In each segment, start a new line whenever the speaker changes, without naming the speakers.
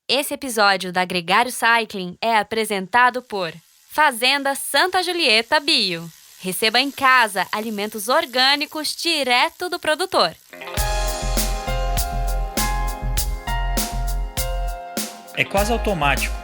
Esse episódio da Gregário Cycling é apresentado por Fazenda Santa Julieta Bio. Receba em casa alimentos orgânicos direto do produtor.
É quase automático.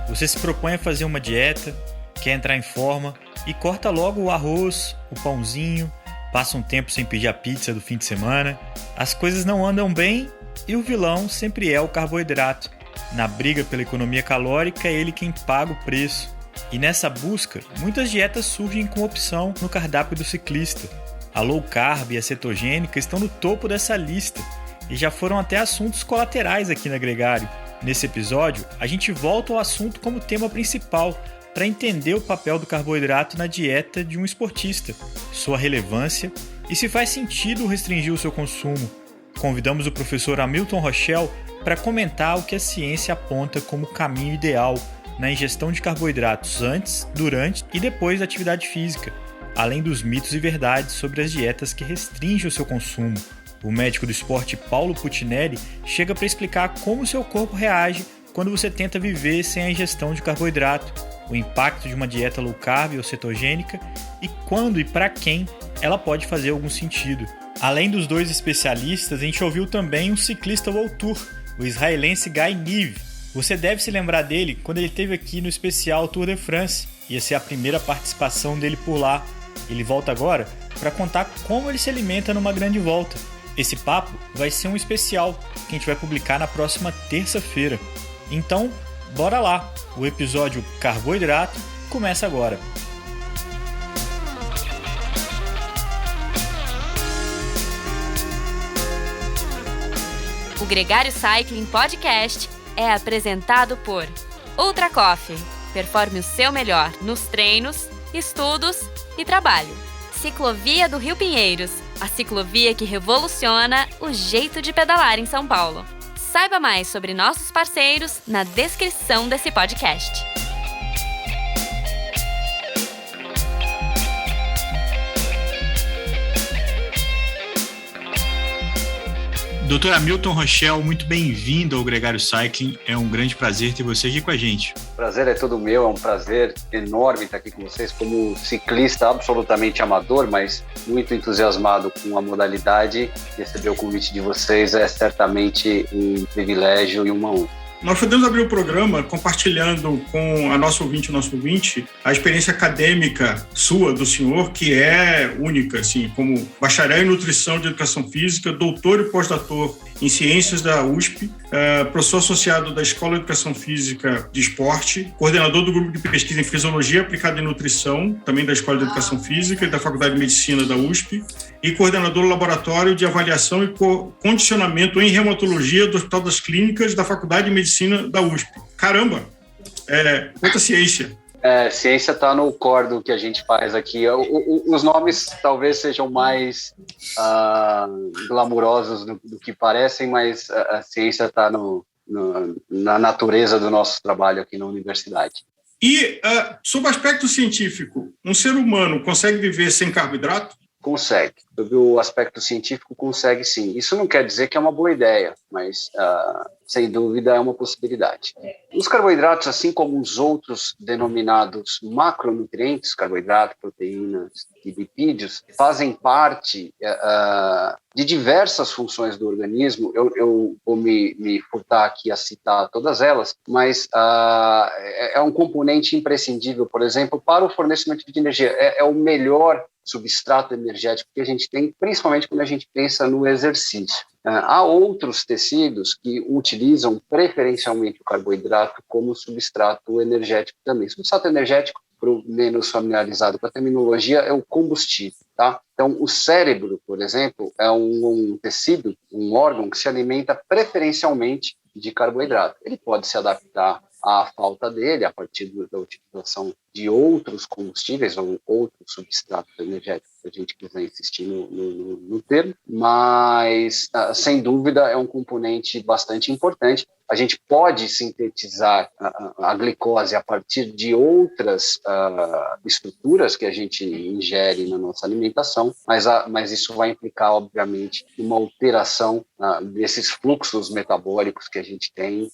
Você se propõe a fazer uma dieta, quer entrar em forma e corta logo o arroz, o pãozinho, passa um tempo sem pedir a pizza do fim de semana. As coisas não andam bem e o vilão sempre é o carboidrato. Na briga pela economia calórica, é ele quem paga o preço. E nessa busca, muitas dietas surgem com opção no cardápio do ciclista. A low carb e a cetogênica estão no topo dessa lista e já foram até assuntos colaterais aqui na Gregário. Nesse episódio, a gente volta ao assunto como tema principal para entender o papel do carboidrato na dieta de um esportista, sua relevância e se faz sentido restringir o seu consumo. Convidamos o professor Hamilton Rochel para comentar o que a ciência aponta como o caminho ideal na ingestão de carboidratos antes, durante e depois da atividade física, além dos mitos e verdades sobre as dietas que restringem o seu consumo. O médico do esporte Paulo Putinelli chega para explicar como o seu corpo reage quando você tenta viver sem a ingestão de carboidrato, o impacto de uma dieta low carb ou cetogênica e quando e para quem ela pode fazer algum sentido. Além dos dois especialistas, a gente ouviu também um ciclista World Tour, o israelense Guy Nieve. Você deve se lembrar dele quando ele esteve aqui no especial Tour de France. Ia ser a primeira participação dele por lá. Ele volta agora para contar como ele se alimenta numa grande volta. Esse papo vai ser um especial que a gente vai publicar na próxima terça-feira. Então, bora lá! O episódio Carboidrato começa agora.
O Gregário Cycling Podcast é apresentado por Ultra Coffee. Performe o seu melhor nos treinos, estudos e trabalho. Ciclovia do Rio Pinheiros, a ciclovia que revoluciona o jeito de pedalar em São Paulo. Saiba mais sobre nossos parceiros na descrição desse podcast.
Dr. Hamilton Rochel, muito bem-vindo ao Gregário Cycling. É um grande prazer ter você aqui com a gente.
O prazer é todo meu, é um prazer enorme estar aqui com vocês como ciclista absolutamente amador, mas muito entusiasmado com a modalidade. Receber o convite de vocês é certamente um privilégio e uma honra.
Nós podemos abrir o programa compartilhando com a nossa ouvinte, o nosso ouvinte, a experiência acadêmica sua, do senhor, que é única, assim, como bacharel em nutrição de educação física, doutor e pós-doutor em ciências da USP, professor associado da Escola de Educação Física de Esporte, coordenador do grupo de pesquisa em Fisiologia Aplicada em Nutrição, também da Escola de Educação Física e da Faculdade de Medicina da USP, e coordenador do Laboratório de Avaliação e Condicionamento em Reumatologia do Hospital das Clínicas da Faculdade de Medicina da USP. Caramba! Quanta ciência!
Ciência está no core do que a gente faz aqui. Os nomes talvez sejam mais glamurosos do que parecem, mas a ciência está na natureza do nosso trabalho aqui na universidade.
E, sob o aspecto científico, um ser humano consegue viver sem carboidrato?
Consegue. Sob o aspecto científico, consegue sim. Isso não quer dizer que é uma boa ideia, mas, sem dúvida, é uma possibilidade. Os carboidratos, assim como os outros denominados macronutrientes, carboidrato, proteínas e lipídios, fazem parte de diversas funções do organismo. Eu vou me furtar aqui a citar todas elas, mas é um componente imprescindível, por exemplo, para o fornecimento de energia. É o melhor substrato energético que a gente tem, principalmente quando a gente pensa no exercício. Há outros tecidos que utilizam preferencialmente o carboidrato como substrato energético também. Substrato energético, para o menos familiarizado com a terminologia, é o combustível. Tá? Então, o cérebro, por exemplo, é um tecido, um órgão que se alimenta preferencialmente de carboidrato. Ele pode se adaptar à falta dele, a partir da utilização de outros combustíveis ou outros substratos energéticos, se a gente quiser insistir no termo, mas, sem dúvida, é um componente bastante importante. A gente pode sintetizar a glicose a partir de outras estruturas que a gente ingere na nossa alimentação, mas isso vai implicar, obviamente, uma alteração desses fluxos metabólicos que a gente tem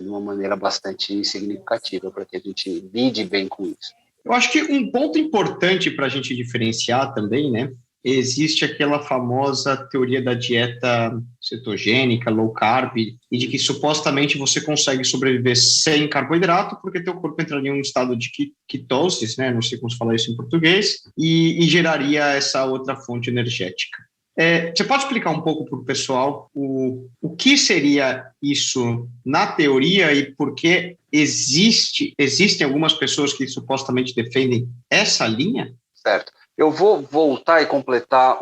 de uma maneira bastante significativa para que a gente lide bem com isso.
Eu acho que um ponto importante para a gente diferenciar também, né? Existe aquela famosa teoria da dieta cetogênica, low carb, e de que supostamente você consegue sobreviver sem carboidrato, porque teu corpo entraria em um estado de ketose, né? Não sei como se fala isso em português, e geraria essa outra fonte energética. Você pode explicar um pouco para o pessoal o que seria isso na teoria e por que existem algumas pessoas que supostamente defendem essa linha?
Certo. Eu vou voltar e completar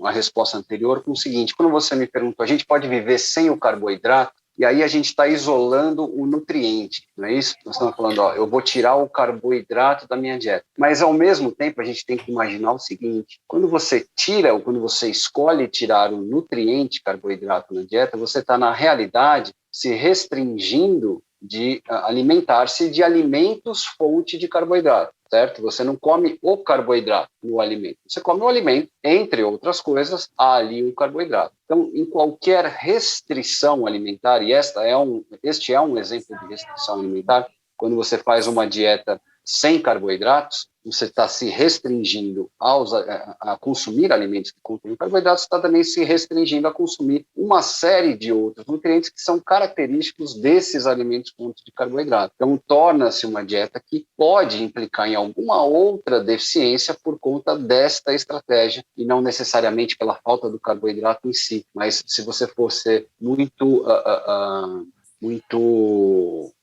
a resposta anterior com o seguinte: quando você me perguntou, a gente pode viver sem o carboidrato? E aí a gente está isolando o nutriente, não é isso? Nós estamos falando, eu vou tirar o carboidrato da minha dieta. Mas, ao mesmo tempo, a gente tem que imaginar o seguinte: quando você tira ou quando você escolhe tirar o nutriente carboidrato na dieta, você está, na realidade, se restringindo de alimentar-se de alimentos fonte de carboidrato, certo? Você não come o carboidrato no alimento, você come o alimento, entre outras coisas, há ali o carboidrato. Então, em qualquer restrição alimentar, e este é um exemplo de restrição alimentar, quando você faz uma dieta sem carboidratos, você está se restringindo a consumir alimentos que contêm carboidratos, você está também se restringindo a consumir uma série de outros nutrientes que são característicos desses alimentos fontes de carboidrato. Então, torna-se uma dieta que pode implicar em alguma outra deficiência por conta desta estratégia, e não necessariamente pela falta do carboidrato em si, mas se você for ser muito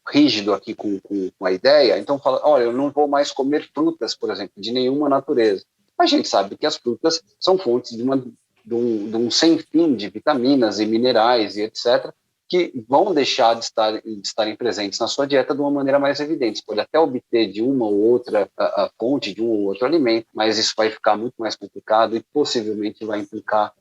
rígido aqui com a ideia, então fala, olha, eu não vou mais comer frutas, por exemplo, de nenhuma natureza. A gente sabe que as frutas são fontes de um sem fim de vitaminas e minerais e etc., que vão deixar de estarem presentes na sua dieta de uma maneira mais evidente. Você pode até obter de uma ou outra fonte, de um ou outro alimento, mas isso vai ficar muito mais complicado e possivelmente vai implicar,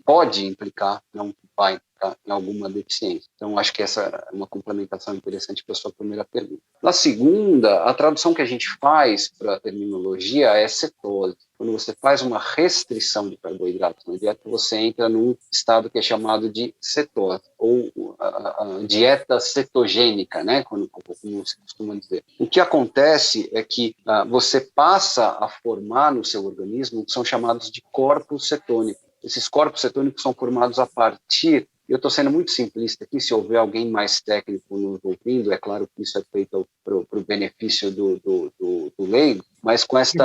pode implicar, não vai implicar, em alguma deficiência. Então, acho que essa é uma complementação interessante para a sua primeira pergunta. Na segunda, a tradução que a gente faz para a terminologia é cetose. Quando você faz uma restrição de carboidratos na dieta, você entra num estado que é chamado de cetose, ou a dieta cetogênica, né, como se costuma dizer. O que acontece é que você passa a formar no seu organismo o que são chamados de corpos cetônicos. Esses corpos cetônicos são formados a partir, eu estou sendo muito simplista aqui, se houver alguém mais técnico nos ouvindo, é claro que isso é feito para o benefício do leigo, mas com esse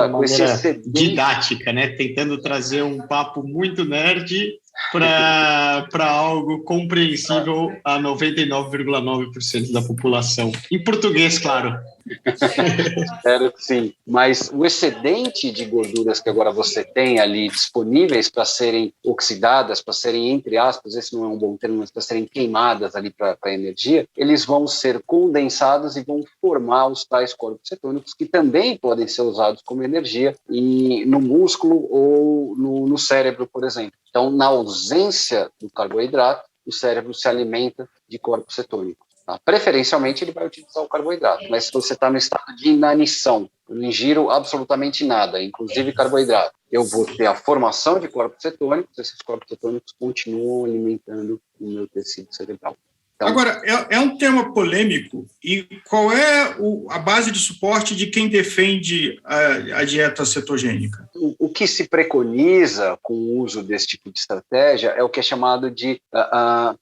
excedente...
didática, né? Tentando trazer um papo muito nerd para algo compreensível a 99,9% da população. Em português, claro.
Espero que sim. Mas o excedente de gorduras que agora você tem ali disponíveis para serem oxidadas, para serem, entre aspas, esse não é um bom termo, mas para serem queimadas ali para energia, eles vão ser condensados e vão formar os tais corpos cetônicos, que também podem ser usados como energia no músculo ou no cérebro, por exemplo. Então, na ausência do carboidrato, o cérebro se alimenta de corpos cetônicos. Tá? Preferencialmente, ele vai utilizar o carboidrato, mas se você está no estado de inanição, eu não ingiro absolutamente nada, inclusive carboidrato, eu vou ter a formação de corpos cetônicos, esses corpos cetônicos continuam alimentando o meu tecido cerebral. Então,
agora, é um tema polêmico, e qual é a base de suporte de quem defende a dieta cetogênica?
O que se preconiza com o uso desse tipo de estratégia é o que é chamado de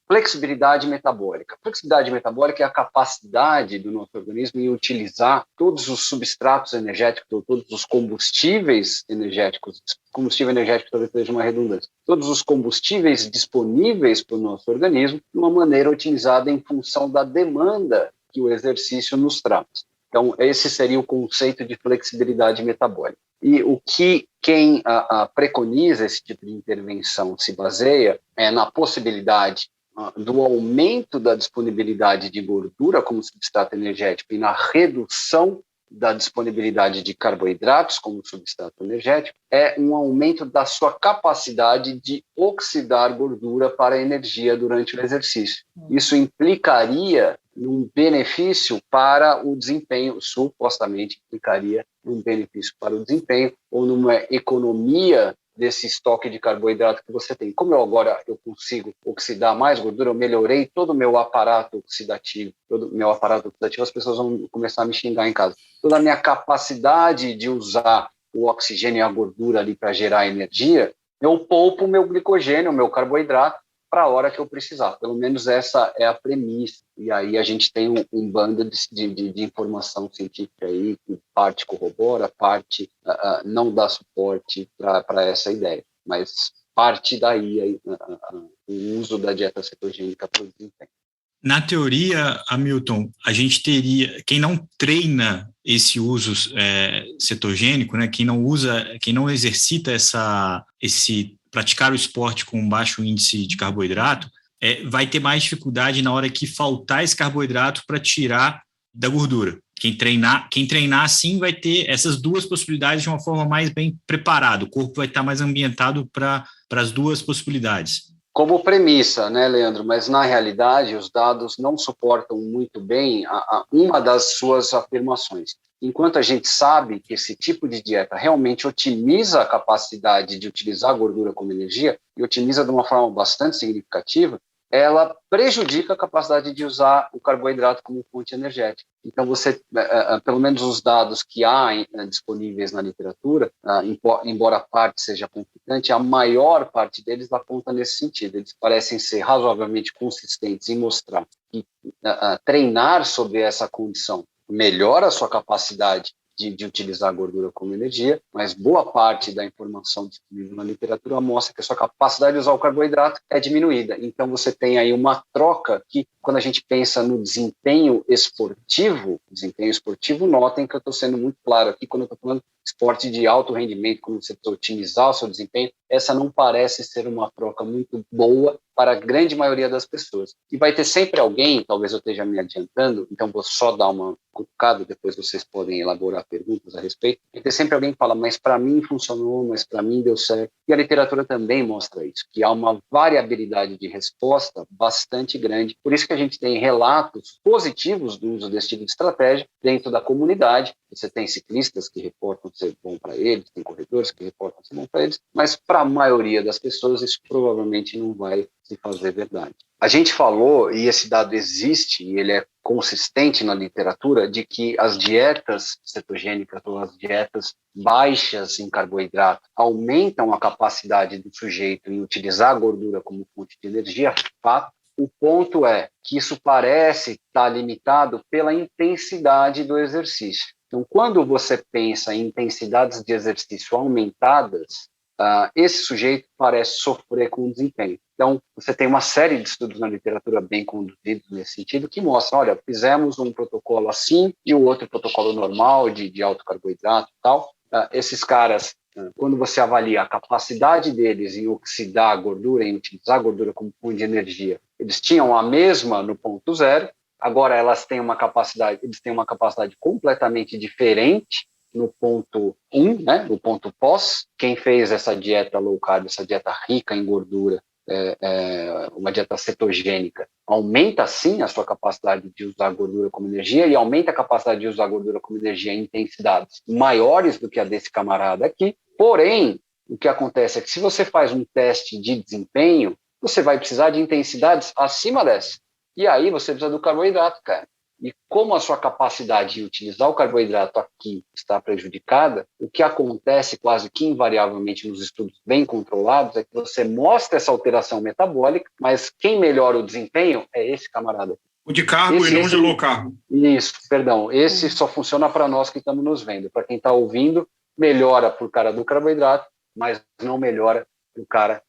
flexibilidade metabólica. Flexibilidade metabólica é a capacidade do nosso organismo em utilizar todos os substratos energéticos, ou todos os combustíveis energéticos. Combustível energético talvez seja uma redundância. Todos os combustíveis disponíveis para o nosso organismo de uma maneira otimizada em função da demanda que o exercício nos traz. Então, esse seria o conceito de flexibilidade metabólica. E o que quem preconiza esse tipo de intervenção se baseia é na possibilidade do aumento da disponibilidade de gordura como substrato energético e na redução da disponibilidade de carboidratos como substrato energético é um aumento da sua capacidade de oxidar gordura para energia durante o exercício. Isso implicaria num benefício para o desempenho, supostamente implicaria num benefício para o desempenho ou numa economia desse estoque de carboidrato que você tem. Como eu consigo oxidar mais gordura, eu melhorei todo o meu aparato oxidativo. As pessoas vão começar a me xingar em casa. Toda a minha capacidade de usar o oxigênio e a gordura ali para gerar energia, eu poupo o meu glicogênio, o meu carboidrato, para a hora que eu precisar. Pelo menos essa é a premissa. E aí a gente tem um bando de informação científica aí, que parte corrobora, parte não dá suporte para essa ideia. Mas parte daí o uso da dieta cetogênica para o desempenho.
Na teoria, Hamilton, a gente teria, quem não treina esse uso cetogênico, né, quem não exercita esse praticar o esporte com baixo índice de carboidrato, vai ter mais dificuldade na hora que faltar esse carboidrato para tirar da gordura. Quem treinar assim vai ter essas duas possibilidades de uma forma mais bem preparada. O corpo vai estar mais ambientado para as duas possibilidades.
Como premissa, né, Leandro? Mas, na realidade, os dados não suportam muito bem uma das suas afirmações. Enquanto a gente sabe que esse tipo de dieta realmente otimiza a capacidade de utilizar a gordura como energia, e otimiza de uma forma bastante significativa, ela prejudica a capacidade de usar o carboidrato como fonte energética. Então, pelo menos os dados que há disponíveis na literatura, embora a parte seja conflitante, a maior parte deles aponta nesse sentido. Eles parecem ser razoavelmente consistentes em mostrar que treinar sobre essa condição melhora a sua capacidade de utilizar a gordura como energia, mas boa parte da informação disponível na literatura mostra que a sua capacidade de usar o carboidrato é diminuída. Então, você tem aí uma troca que, quando a gente pensa no desempenho esportivo, notem que eu estou sendo muito claro aqui, quando eu estou falando esporte de alto rendimento, quando você precisa otimizar o seu desempenho, essa não parece ser uma troca muito boa para a grande maioria das pessoas. E vai ter sempre alguém, talvez eu esteja me adiantando, então vou só dar uma cutucada, depois vocês podem elaborar perguntas a respeito, vai ter sempre alguém que fala, mas para mim funcionou, mas para mim deu certo. E a literatura também mostra isso, que há uma variabilidade de resposta bastante grande. Por isso que a gente tem relatos positivos do uso desse tipo de estratégia dentro da comunidade. Você tem ciclistas que reportam ser bom para eles, tem corredores que reportam ser bom para eles, mas para a maioria das pessoas isso provavelmente não vai se fazer verdade. A gente falou, e esse dado existe, e ele é consistente na literatura, de que as dietas cetogênicas ou as dietas baixas em carboidrato aumentam a capacidade do sujeito em utilizar a gordura como fonte de energia, fato. O ponto é que isso parece estar limitado pela intensidade do exercício. Então, quando você pensa em intensidades de exercício aumentadas, esse sujeito parece sofrer com o desempenho. Então, você tem uma série de estudos na literatura bem conduzidos nesse sentido que mostram, olha, fizemos um protocolo assim e o outro protocolo normal de alto carboidrato e tal. Esses caras, quando você avalia a capacidade deles em oxidar a gordura, em utilizar a gordura como fonte de energia, eles tinham a mesma no ponto zero. Agora eles têm uma capacidade completamente diferente no ponto 1, né, no ponto pós. Quem fez essa dieta low carb, essa dieta rica em gordura, uma dieta cetogênica, aumenta sim a sua capacidade de usar a gordura como energia e aumenta a capacidade de usar a gordura como energia em intensidades maiores do que a desse camarada aqui. Porém, o que acontece é que se você faz um teste de desempenho, você vai precisar de intensidades acima dessa. E aí você precisa do carboidrato, cara. E como a sua capacidade de utilizar o carboidrato aqui está prejudicada, o que acontece quase que invariavelmente nos estudos bem controlados é que você mostra essa alteração metabólica, mas quem melhora o desempenho é esse camarada.
O de carbo e não de low carb.
Isso, perdão. Esse só funciona para nós que estamos nos vendo. Para quem está ouvindo, melhora para o cara do carboidrato, mas não melhora para o cara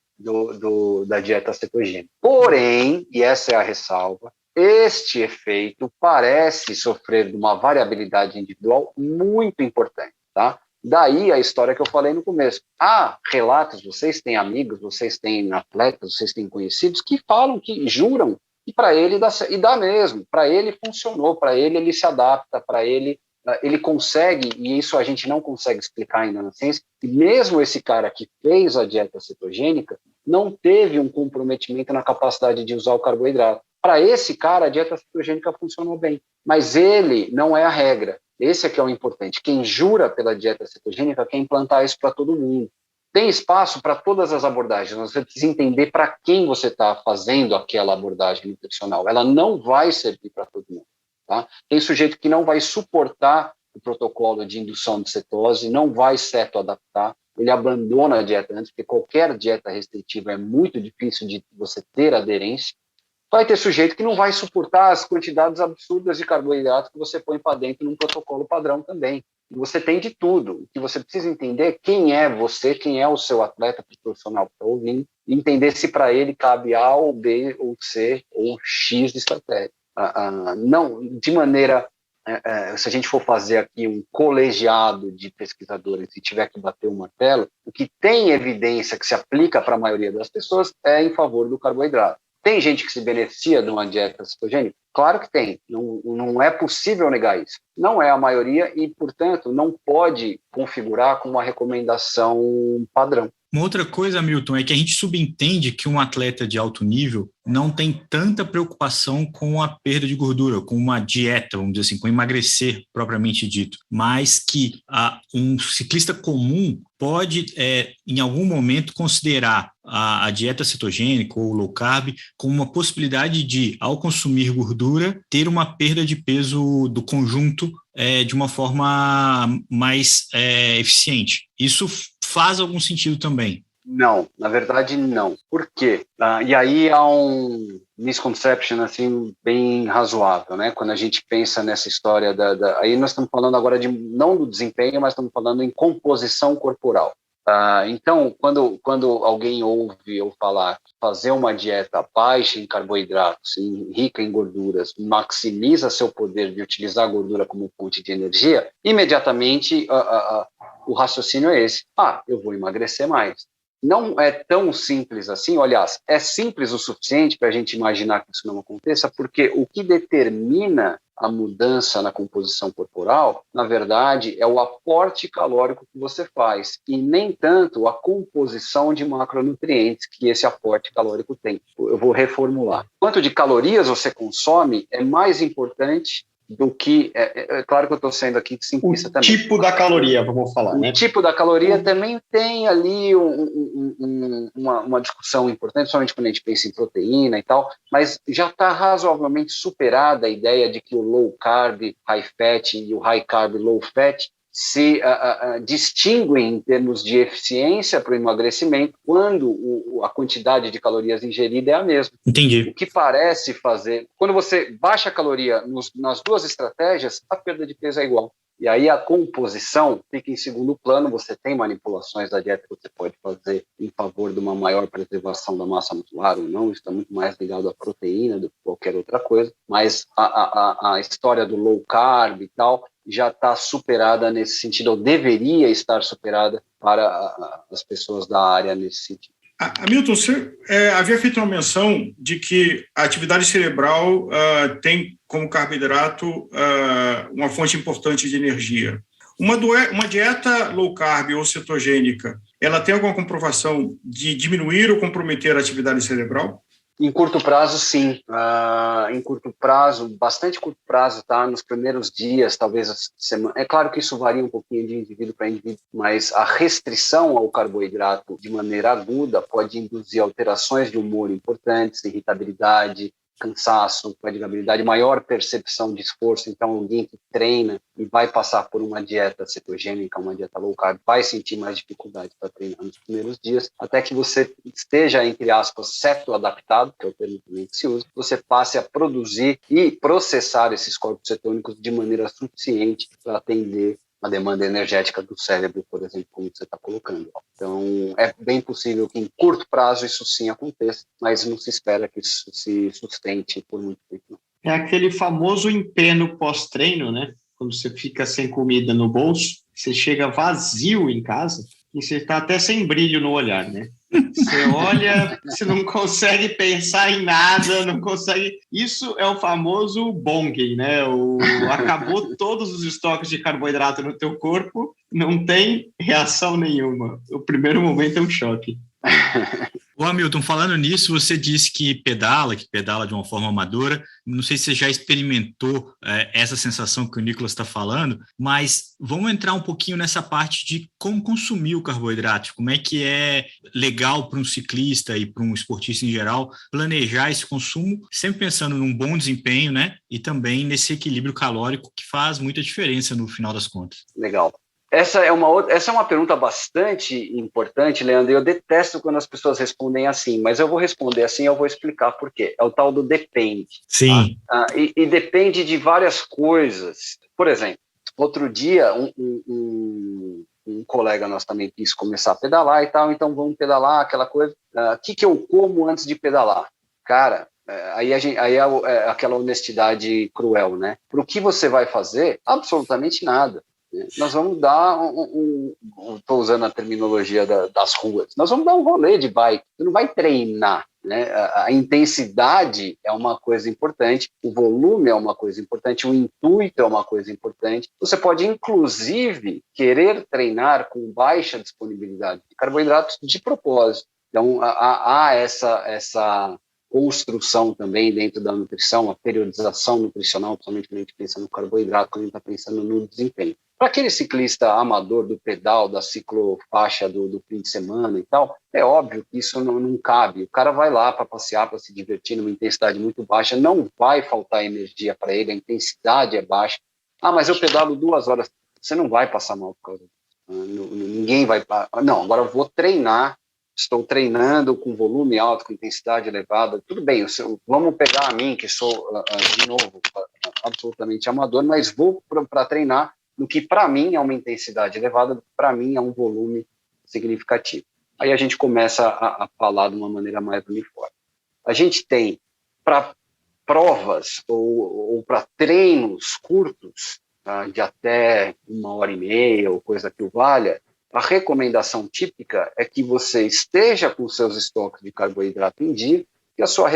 da dieta cetogênica. Porém, e essa é a ressalva, este efeito parece sofrer de uma variabilidade individual muito importante, tá? Daí a história que eu falei no começo. Há relatos, vocês têm amigos, vocês têm atletas, vocês têm conhecidos que falam, que juram, que para ele dá mesmo, para ele funcionou, para ele se adapta, para ele ele consegue, e isso a gente não consegue explicar ainda na ciência, e mesmo esse cara que fez a dieta cetogênica não teve um comprometimento na capacidade de usar o carboidrato. Para esse cara, a dieta cetogênica funcionou bem, mas ele não é a regra. Esse é que é o importante. Quem jura pela dieta cetogênica quer implantar isso para todo mundo. Tem espaço para todas as abordagens. Você precisa entender para quem você está fazendo aquela abordagem nutricional. Ela não vai servir para todo mundo. Tá? Tem sujeito que não vai suportar o protocolo de indução de cetose, não vai cetoadaptar, ele abandona a dieta antes, porque qualquer dieta restritiva é muito difícil de você ter aderência. Vai ter sujeito que não vai suportar as quantidades absurdas de carboidrato que você põe para dentro num protocolo padrão também. Você tem de tudo. O que você precisa entender é quem é você, quem é o seu atleta profissional que está ouvindo, e entender se para ele cabe A ou B ou C ou X de estratégia. Não, de maneira, se a gente for fazer aqui um colegiado de pesquisadores e tiver que bater o martelo, o que tem evidência que se aplica para a maioria das pessoas é em favor do carboidrato. Tem gente que se beneficia de uma dieta cetogênica? Claro que tem, não é possível negar isso. Não é a maioria e, portanto, não pode configurar como uma recomendação padrão.
Uma outra coisa, Milton, é que a gente subentende que um atleta de alto nível não tem tanta preocupação com a perda de gordura, com uma dieta, vamos dizer assim, com emagrecer propriamente dito, mas que um ciclista comum pode, em algum momento, considerar a dieta cetogênica ou low carb como uma possibilidade de, ao consumir gordura, ter uma perda de peso do conjunto de uma forma mais eficiente. Isso faz algum sentido também?
Não, na verdade não. Por quê? E aí há um misconception assim, bem razoável, né? Quando a gente pensa nessa história aí nós estamos falando agora não do desempenho, mas estamos falando em composição corporal. Então, quando alguém ouve eu falar que fazer uma dieta baixa em carboidratos, rica em gorduras, maximiza seu poder de utilizar a gordura como fonte de energia, imediatamente o raciocínio é esse. Eu vou emagrecer mais. Não é tão simples assim, aliás, é simples o suficiente para a gente imaginar que isso não aconteça, porque o que determina a mudança na composição corporal, na verdade, é o aporte calórico que você faz, e nem tanto a composição de macronutrientes que esse aporte calórico tem. Eu vou reformular. Quanto de calorias você consome é mais importante do que... É claro que eu estou sendo aqui simplista também.
O tipo da caloria, vamos falar, né?
O tipo da caloria também tem ali uma discussão importante, somente quando a gente pensa em proteína e tal, mas já está razoavelmente superada a ideia de que o low carb, high fat e o high carb, low fat se distinguem em termos de eficiência para o emagrecimento quando a quantidade de calorias ingerida é a mesma.
Entendi.
O que parece fazer... Quando você baixa a caloria nas duas estratégias, a perda de peso é igual. E aí a composição fica em segundo plano, você tem manipulações da dieta que você pode fazer em favor de uma maior preservação da massa muscular ou não, isso está muito mais ligado à proteína do que qualquer outra coisa, mas a história do low carb e tal já está superada nesse sentido, ou deveria estar superada para as pessoas da área nesse sentido.
Hamilton, você havia feito uma menção de que a atividade cerebral tem como carboidrato uma fonte importante de energia. Uma dieta low carb ou cetogênica, ela tem alguma comprovação de diminuir ou comprometer a atividade cerebral?
Em curto prazo, sim. Em curto prazo, bastante curto prazo, tá? Nos primeiros dias, talvez semana. É claro que isso varia um pouquinho de indivíduo para indivíduo, mas a restrição ao carboidrato de maneira aguda pode induzir alterações de humor importantes, irritabilidade, cansaço, fatigabilidade, maior percepção de esforço. Então, alguém que treina e vai passar por uma dieta cetogênica, uma dieta low carb, vai sentir mais dificuldade para treinar nos primeiros dias, até que você esteja, entre aspas, cetoadaptado, que é o termo que se usa, você passe a produzir e processar esses corpos cetônicos de maneira suficiente para atender a demanda energética do cérebro, por exemplo, como você está colocando. Então, é bem possível que em curto prazo isso sim aconteça, mas não se espera que isso se sustente por muito tempo.
É aquele famoso empenho pós-treino, né? Quando você fica sem comida no bolso, você chega vazio em casa e você está até sem brilho no olhar, né? Você olha, você não consegue pensar em nada, não consegue... Isso é o famoso bonking, né? Acabou todos os estoques de carboidrato no teu corpo, não tem reação nenhuma. O primeiro momento é um choque.
Ô Hamilton, falando nisso, você disse que pedala de uma forma amadora. Não sei se você já experimentou essa sensação que o Nicolas está falando, mas vamos entrar um pouquinho nessa parte de como consumir o carboidrato, como é que é legal para um ciclista e para um esportista em geral planejar esse consumo, sempre pensando num bom desempenho, né? E também nesse equilíbrio calórico que faz muita diferença no final das contas.
Legal. Essa é uma pergunta bastante importante, Leandro, e eu detesto quando as pessoas respondem assim, mas eu vou responder assim, eu vou explicar por quê. É o tal do depende.
Sim.
Tá? E depende de várias coisas. Por exemplo, outro dia, um colega nosso também quis começar a pedalar e tal, então vamos pedalar, aquela coisa. O que eu como antes de pedalar? Cara, aí é aquela honestidade cruel, né? Para o que você vai fazer? Absolutamente nada. Nós vamos dar estou usando a terminologia das ruas, nós vamos dar um rolê de bike, você não vai treinar, né? A intensidade é uma coisa importante, o volume é uma coisa importante, o intuito é uma coisa importante. Você pode, inclusive, querer treinar com baixa disponibilidade de carboidratos de propósito. Então, há essa construção também dentro da nutrição, a periodização nutricional, principalmente quando a gente pensa no carboidrato, quando a gente está pensando no desempenho. Para aquele ciclista amador do pedal, da ciclofaixa do fim de semana e tal, é óbvio que isso não cabe. O cara vai lá para passear, para se divertir numa intensidade muito baixa, não vai faltar energia para ele, a intensidade é baixa. Mas eu pedalo 2 horas. Você não vai passar mal por causa disso. Ninguém vai... Não, agora eu vou treinar. Estou treinando com volume alto, com intensidade elevada. Tudo bem, vamos pegar a mim, que sou, de novo, absolutamente amador, mas vou para treinar no que, para mim, é uma intensidade elevada, para mim, é um volume significativo. Aí a gente começa a falar de uma maneira mais uniforme. A gente tem, para provas ou para treinos curtos, tá, de até 1h30 ou coisa que o valha, a recomendação típica é que você esteja com seus estoques de carboidrato em dia, que as suas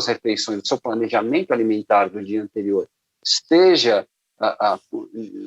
refeições, o seu planejamento alimentar do dia anterior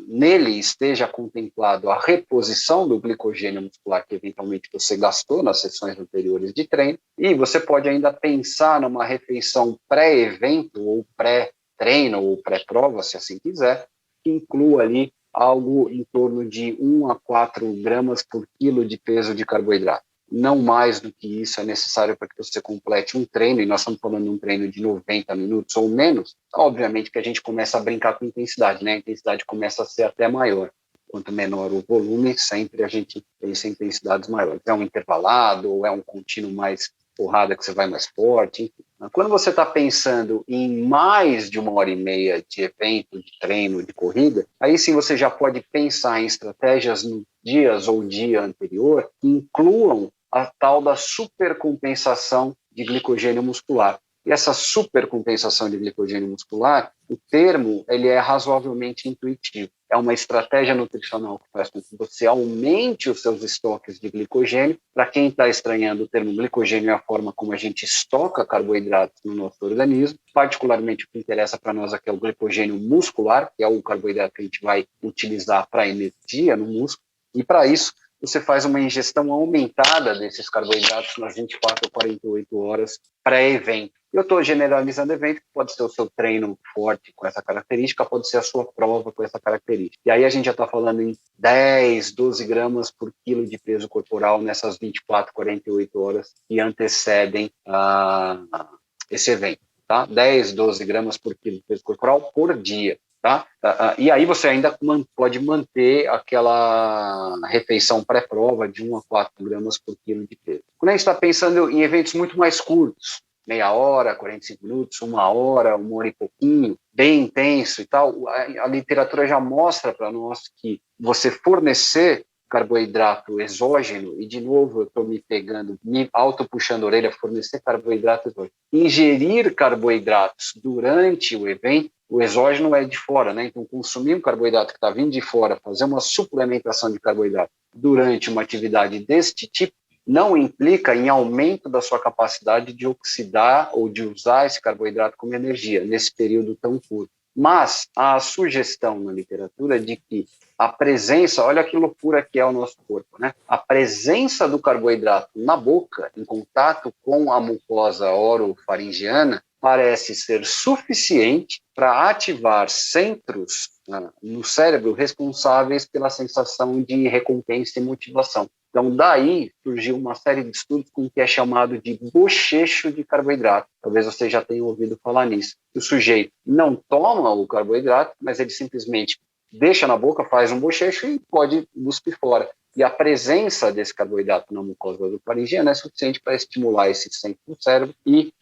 nele esteja contemplado a reposição do glicogênio muscular que eventualmente você gastou nas sessões anteriores de treino, e você pode ainda pensar numa refeição pré-evento ou pré-treino ou pré-prova, se assim quiser, que inclua ali algo em torno de 1 a 4 gramas por quilo de peso de carboidrato. Não mais do que isso é necessário para que você complete um treino, e nós estamos falando de um treino de 90 minutos ou menos. Obviamente que a gente começa a brincar com intensidade, né? A intensidade começa a ser até maior. Quanto menor o volume, sempre a gente pensa em intensidades maiores. É um intervalado ou é um contínuo mais porrada que você vai mais forte, enfim. Quando você está pensando em mais de 1h30 de evento, de treino, de corrida, aí sim você já pode pensar em estratégias nos dias ou dia anterior que incluam a tal da supercompensação de glicogênio muscular. E essa supercompensação de glicogênio muscular, o termo ele é razoavelmente intuitivo. É uma estratégia nutricional que faz com que você aumente os seus estoques de glicogênio. Para quem está estranhando, o termo glicogênio é a forma como a gente estoca carboidratos no nosso organismo. Particularmente, o que interessa para nós aqui é o glicogênio muscular, que é o carboidrato que a gente vai utilizar para energia no músculo. E para isso, você faz uma ingestão aumentada desses carboidratos nas 24 ou 48 horas pré-evento. Eu estou generalizando evento, que pode ser o seu treino forte com essa característica, pode ser a sua prova com essa característica. E aí a gente já está falando em 10, 12 gramas por quilo de peso corporal nessas 24, 48 horas que antecedem esse evento. Tá? 10, 12 gramas por quilo de peso corporal por dia. Tá? E aí você ainda pode manter aquela refeição pré-prova de 1 a 4 gramas por quilo de peso. Quando a gente está pensando em eventos muito mais curtos, meia hora, 45 minutos, 1 hora, 1 hora e pouquinho, bem intenso e tal, a literatura já mostra para nós que você fornecer carboidrato exógeno, e de novo eu estou me auto-puxando a orelha, fornecer carboidrato exógeno, ingerir carboidratos durante o evento, o exógeno é de fora, né? Então consumir um carboidrato que está vindo de fora, fazer uma suplementação de carboidrato durante uma atividade deste tipo, não implica em aumento da sua capacidade de oxidar ou de usar esse carboidrato como energia nesse período tão curto. Mas há a sugestão na literatura de que a presença, olha que loucura que é o nosso corpo, né? A presença do carboidrato na boca, em contato com a mucosa orofaringiana, parece ser suficiente para ativar centros no cérebro responsáveis pela sensação de recompensa e motivação. Então, daí surgiu uma série de estudos com o que é chamado de bochecho de carboidrato. Talvez você já tenha ouvido falar nisso. O sujeito não toma o carboidrato, mas ele simplesmente deixa na boca, faz um bochecho e pode cuspir fora. E a presença desse carboidrato na mucosa orofaringiana é suficiente para estimular esse centro do cérebro e,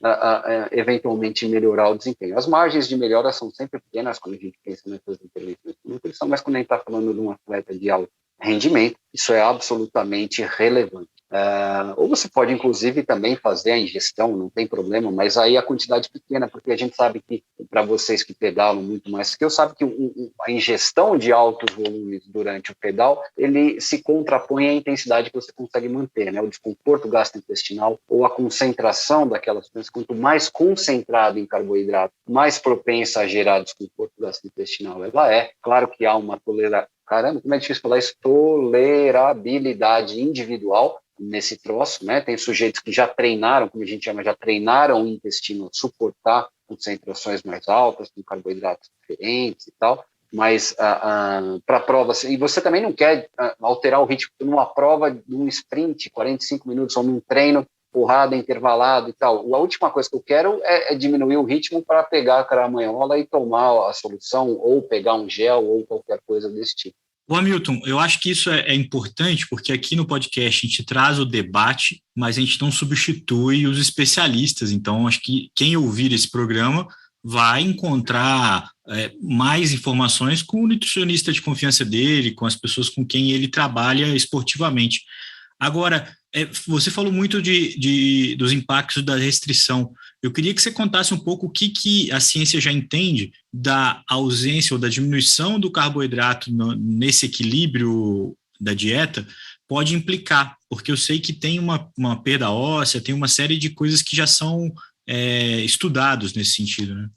eventualmente, melhorar o desempenho. As margens de melhora são sempre pequenas quando a gente pensa nessas intervenções de nutrição, mas quando a gente está falando de um atleta de alto rendimento, isso é absolutamente relevante. Ou você pode, inclusive, também fazer a ingestão, não tem problema, mas aí a quantidade pequena, porque a gente sabe que, para vocês que pedalam muito mais que eu, sabe que a ingestão de altos volumes durante o pedal, ele se contrapõe à intensidade que você consegue manter, né? O desconforto gastrointestinal ou a concentração daquelas substâncias, quanto mais concentrado em carboidrato, mais propensa a gerar desconforto gastrointestinal ela é. Claro que há uma caramba, como é difícil falar isso, tolerabilidade individual nesse troço, né? Tem sujeitos que já treinaram, como a gente chama, já treinaram o intestino a suportar concentrações mais altas, com carboidratos diferentes e tal, mas para provas, e você também não quer alterar o ritmo numa prova, num sprint, 45 minutos, ou num treino, porrada, intervalado e tal. A última coisa que eu quero é diminuir o ritmo para pegar a caramanhola e tomar a solução, ou pegar um gel, ou qualquer coisa desse tipo.
Ô Hamilton, eu acho que isso é importante, porque aqui no podcast a gente traz o debate, mas a gente não substitui os especialistas. Então, acho que quem ouvir esse programa vai encontrar mais informações com o nutricionista de confiança dele, com as pessoas com quem ele trabalha esportivamente. Agora, você falou muito dos impactos da restrição. Eu queria que você contasse um pouco o que a ciência já entende da ausência ou da diminuição do carboidrato nesse equilíbrio da dieta pode implicar, porque eu sei que tem uma perda óssea, tem uma série de coisas que já são estudados nesse sentido, né?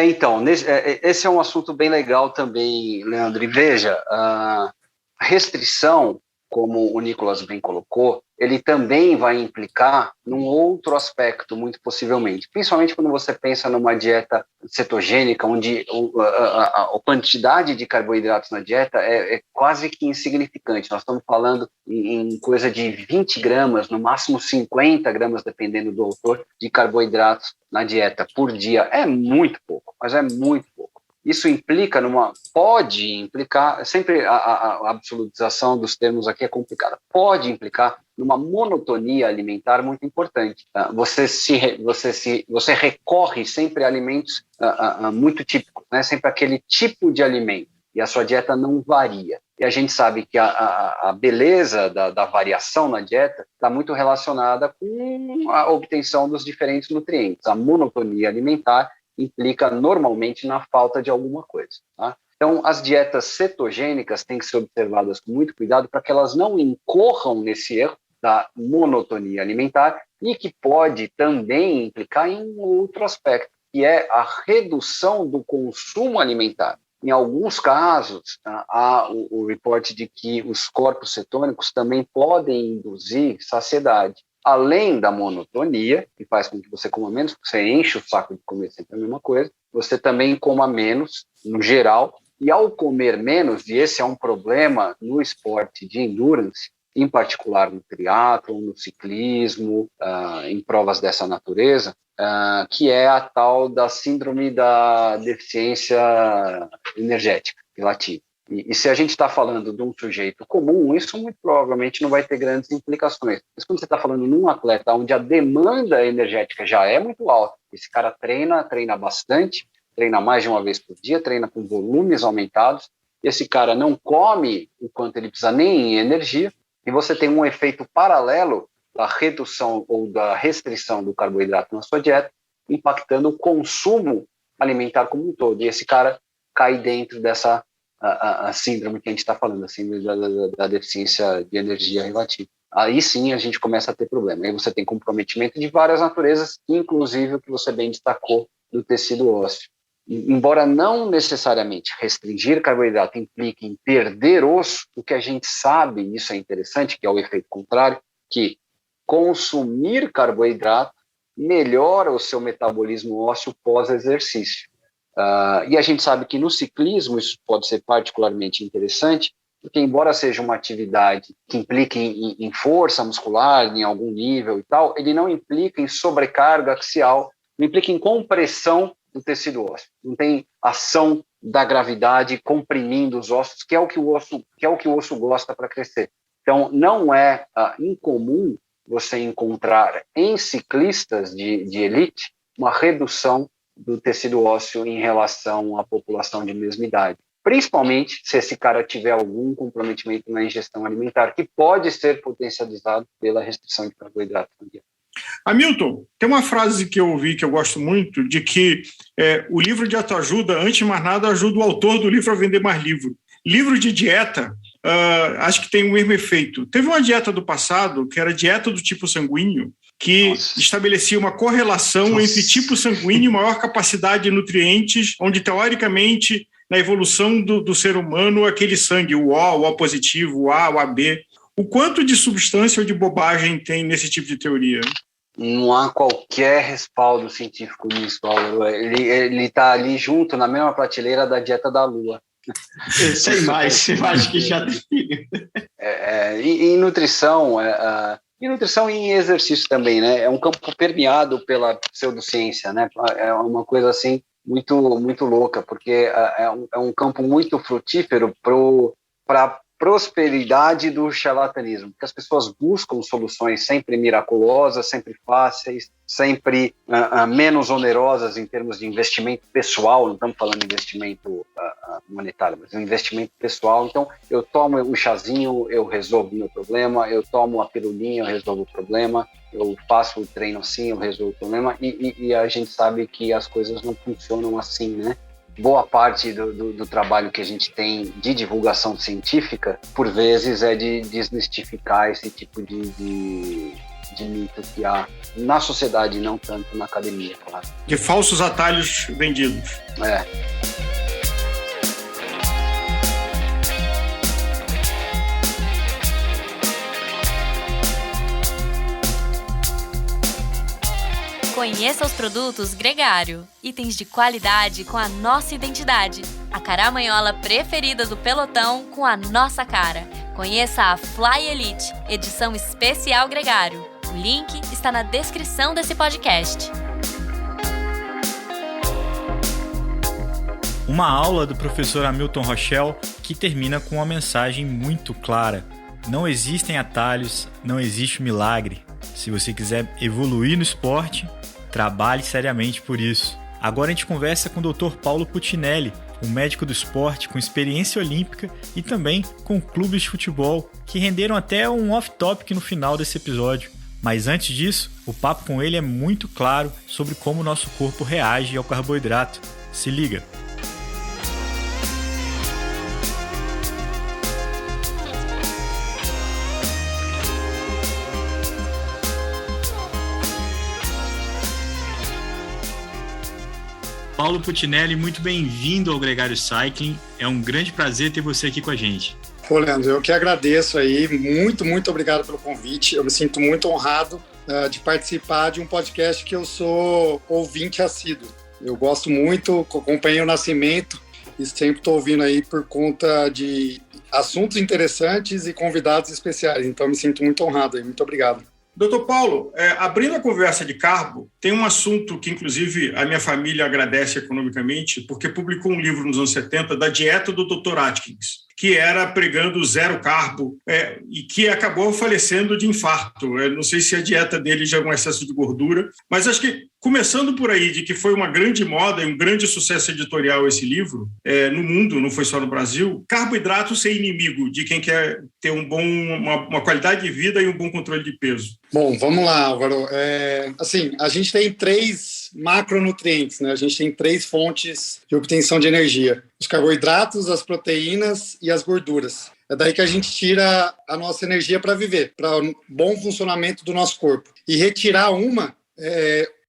Então, esse é um assunto bem legal também, Leandro. E veja, a restrição, como o Nicolas bem colocou, ele também vai implicar num outro aspecto, muito possivelmente, principalmente quando você pensa numa dieta cetogênica, onde a quantidade de carboidratos na dieta é quase que insignificante. Nós estamos falando em coisa de 20 gramas, no máximo 50 gramas, dependendo do autor, de carboidratos na dieta por dia. É muito pouco, mas é muito pouco. Isso pode implicar, sempre a absolutização dos termos aqui é complicada, pode implicar numa monotonia alimentar muito importante. Você recorre sempre a alimentos muito típicos, né? Sempre aquele tipo de alimento, e a sua dieta não varia. E a gente sabe que a beleza da variação na dieta está muito relacionada com a obtenção dos diferentes nutrientes. A monotonia alimentar implica normalmente na falta de alguma coisa, tá? Então, as dietas cetogênicas têm que ser observadas com muito cuidado para que elas não incorram nesse erro da monotonia alimentar e que pode também implicar em um outro aspecto, que é a redução do consumo alimentar. Em alguns casos, há o reporte de que os corpos cetônicos também podem induzir saciedade. Além da monotonia, que faz com que você coma menos, porque você enche o saco de comer sempre a mesma coisa, você também coma menos, no geral, e ao comer menos, e esse é um problema no esporte de endurance, em particular no triatlon, no ciclismo, em provas dessa natureza, que é a tal da síndrome da deficiência energética relativa. E se a gente está falando de um sujeito comum, isso muito provavelmente não vai ter grandes implicações. Mas quando você está falando num atleta onde a demanda energética já é muito alta, esse cara treina bastante, treina mais de uma vez por dia, treina com volumes aumentados, esse cara não come o quanto ele precisa nem em energia, e você tem um efeito paralelo da redução ou da restrição do carboidrato na sua dieta, impactando o consumo alimentar como um todo. E esse cara cai dentro dessa a síndrome que a gente está falando, a síndrome da deficiência de energia relativa. aí sim a gente começa a ter problema. Aí você tem comprometimento de várias naturezas, inclusive o que você bem destacou do tecido ósseo. Embora não necessariamente restringir carboidrato implique em perder osso, o que a gente sabe, e isso é interessante, que é o efeito contrário, que consumir carboidrato melhora o seu metabolismo ósseo pós-exercício. E a gente sabe que no ciclismo isso pode ser particularmente interessante, porque embora seja uma atividade que implique em força muscular, em algum nível e tal, ele não implica em sobrecarga axial, não implica em compressão do tecido ósseo. Não tem ação da gravidade comprimindo os ossos, que é o que o osso gosta para crescer. Então, não é incomum você encontrar em ciclistas de elite uma redução do tecido ósseo em relação à população de mesma idade. Principalmente se esse cara tiver algum comprometimento na ingestão alimentar, que pode ser potencializado pela restrição de carboidrato.
Hamilton, tem uma frase que eu ouvi que eu gosto muito, de que o livro de autoajuda, antes de mais nada, ajuda o autor do livro a vender mais livro. Livro de dieta, acho que tem o mesmo efeito. Teve uma dieta do passado, que era a dieta do tipo sanguíneo, que estabelecia uma correlação entre tipo sanguíneo e maior capacidade de nutrientes, onde, teoricamente, na evolução do ser humano, aquele sangue, o O positivo, o A, o AB, o quanto de substância ou de bobagem tem nesse tipo de teoria?
Não há qualquer respaldo científico nisso, Paulo. Ele está ali junto, na mesma prateleira da dieta da Lua.
Sei mais, eu acho que já tem.
Em nutrição, e em exercício também, né? É um campo permeado pela pseudociência, né? É uma coisa assim muito, muito louca, porque é um campo muito frutífero para prosperidade do charlatanismo, porque as pessoas buscam soluções sempre miraculosas, sempre fáceis, sempre menos onerosas em termos de investimento pessoal, não estamos falando de investimento monetário, mas um investimento pessoal. Então, eu tomo um chazinho, eu resolvo o meu problema, eu tomo a pirulinha, eu resolvo o problema, eu faço o treino assim, eu resolvo o problema, e a gente sabe que as coisas não funcionam assim, né? Boa parte do trabalho que a gente tem de divulgação científica, por vezes, é de desmistificar esse tipo de mito que há na sociedade, não tanto na academia, claro.
De falsos atalhos vendidos.
Conheça os produtos Gregário, itens de qualidade com a nossa identidade. A caramanhola preferida do pelotão com a nossa cara. Conheça a Fly Elite, edição especial Gregário. O link está na descrição desse podcast.
Uma aula do professor Hamilton Rochel que termina com uma mensagem muito clara. Não existem atalhos, não existe milagre. Se você quiser evoluir no esporte, trabalhe seriamente por isso. Agora a gente conversa com o Dr. Paulo Putinelli, um médico do esporte com experiência olímpica e também com clubes de futebol, que renderam até um off-topic no final desse episódio. Mas antes disso, o papo com ele é muito claro sobre como o nosso corpo reage ao carboidrato. Se liga! Paulo Putinelli, muito bem-vindo ao Gregário Cycling. É um grande prazer ter você aqui com a gente.
Pô, Leandro, eu que agradeço aí. Muito, muito obrigado pelo convite. Eu me sinto muito honrado de participar de um podcast que eu sou ouvinte assíduo. Eu gosto muito, acompanhei o nascimento e sempre estou ouvindo aí por conta de assuntos interessantes e convidados especiais. Então, eu me sinto muito honrado aí. Muito obrigado.
Doutor Paulo, abrindo a conversa de carbo, tem um assunto que, inclusive, a minha família agradece economicamente, porque publicou um livro nos anos 70 da dieta do Dr. Atkins, que era pregando zero carbo e que acabou falecendo de infarto. Eu não sei se a dieta dele já é um excesso de gordura, mas acho que, começando por aí, de que foi uma grande moda e um grande sucesso editorial esse livro, no mundo, não foi só no Brasil, carboidrato ser inimigo de quem quer ter uma qualidade de vida e um bom controle de peso.
Bom, vamos lá, Álvaro. Assim, a gente tem 3 macronutrientes, né? A gente tem 3 fontes de obtenção de energia: os carboidratos, as proteínas e as gorduras. É daí que a gente tira a nossa energia para viver, para o bom funcionamento do nosso corpo. E retirar uma,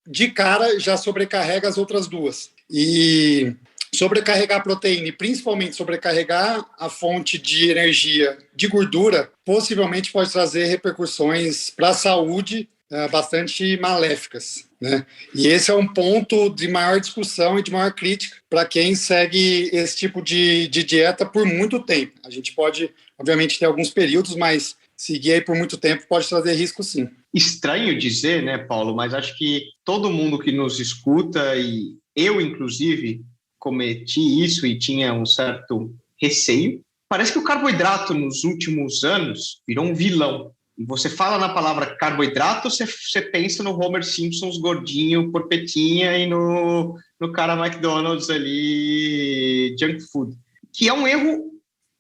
de cara, já sobrecarrega as outras duas. E sobrecarregar a proteína e principalmente sobrecarregar a fonte de energia de gordura possivelmente pode trazer repercussões para a saúde bastante maléficas, né? E esse é um ponto de maior discussão e de maior crítica para quem segue esse tipo de dieta por muito tempo. A gente pode, obviamente, ter alguns períodos, mas seguir aí por muito tempo pode trazer risco, sim.
Estranho dizer, né, Paulo, mas acho que todo mundo que nos escuta, e eu, inclusive, cometi isso e tinha um certo receio. Parece que o carboidrato, nos últimos anos, virou um vilão. E você fala na palavra carboidrato, você pensa no Homer Simpson, gordinho, porpetinha, e no cara McDonald's ali, junk food. Que é um erro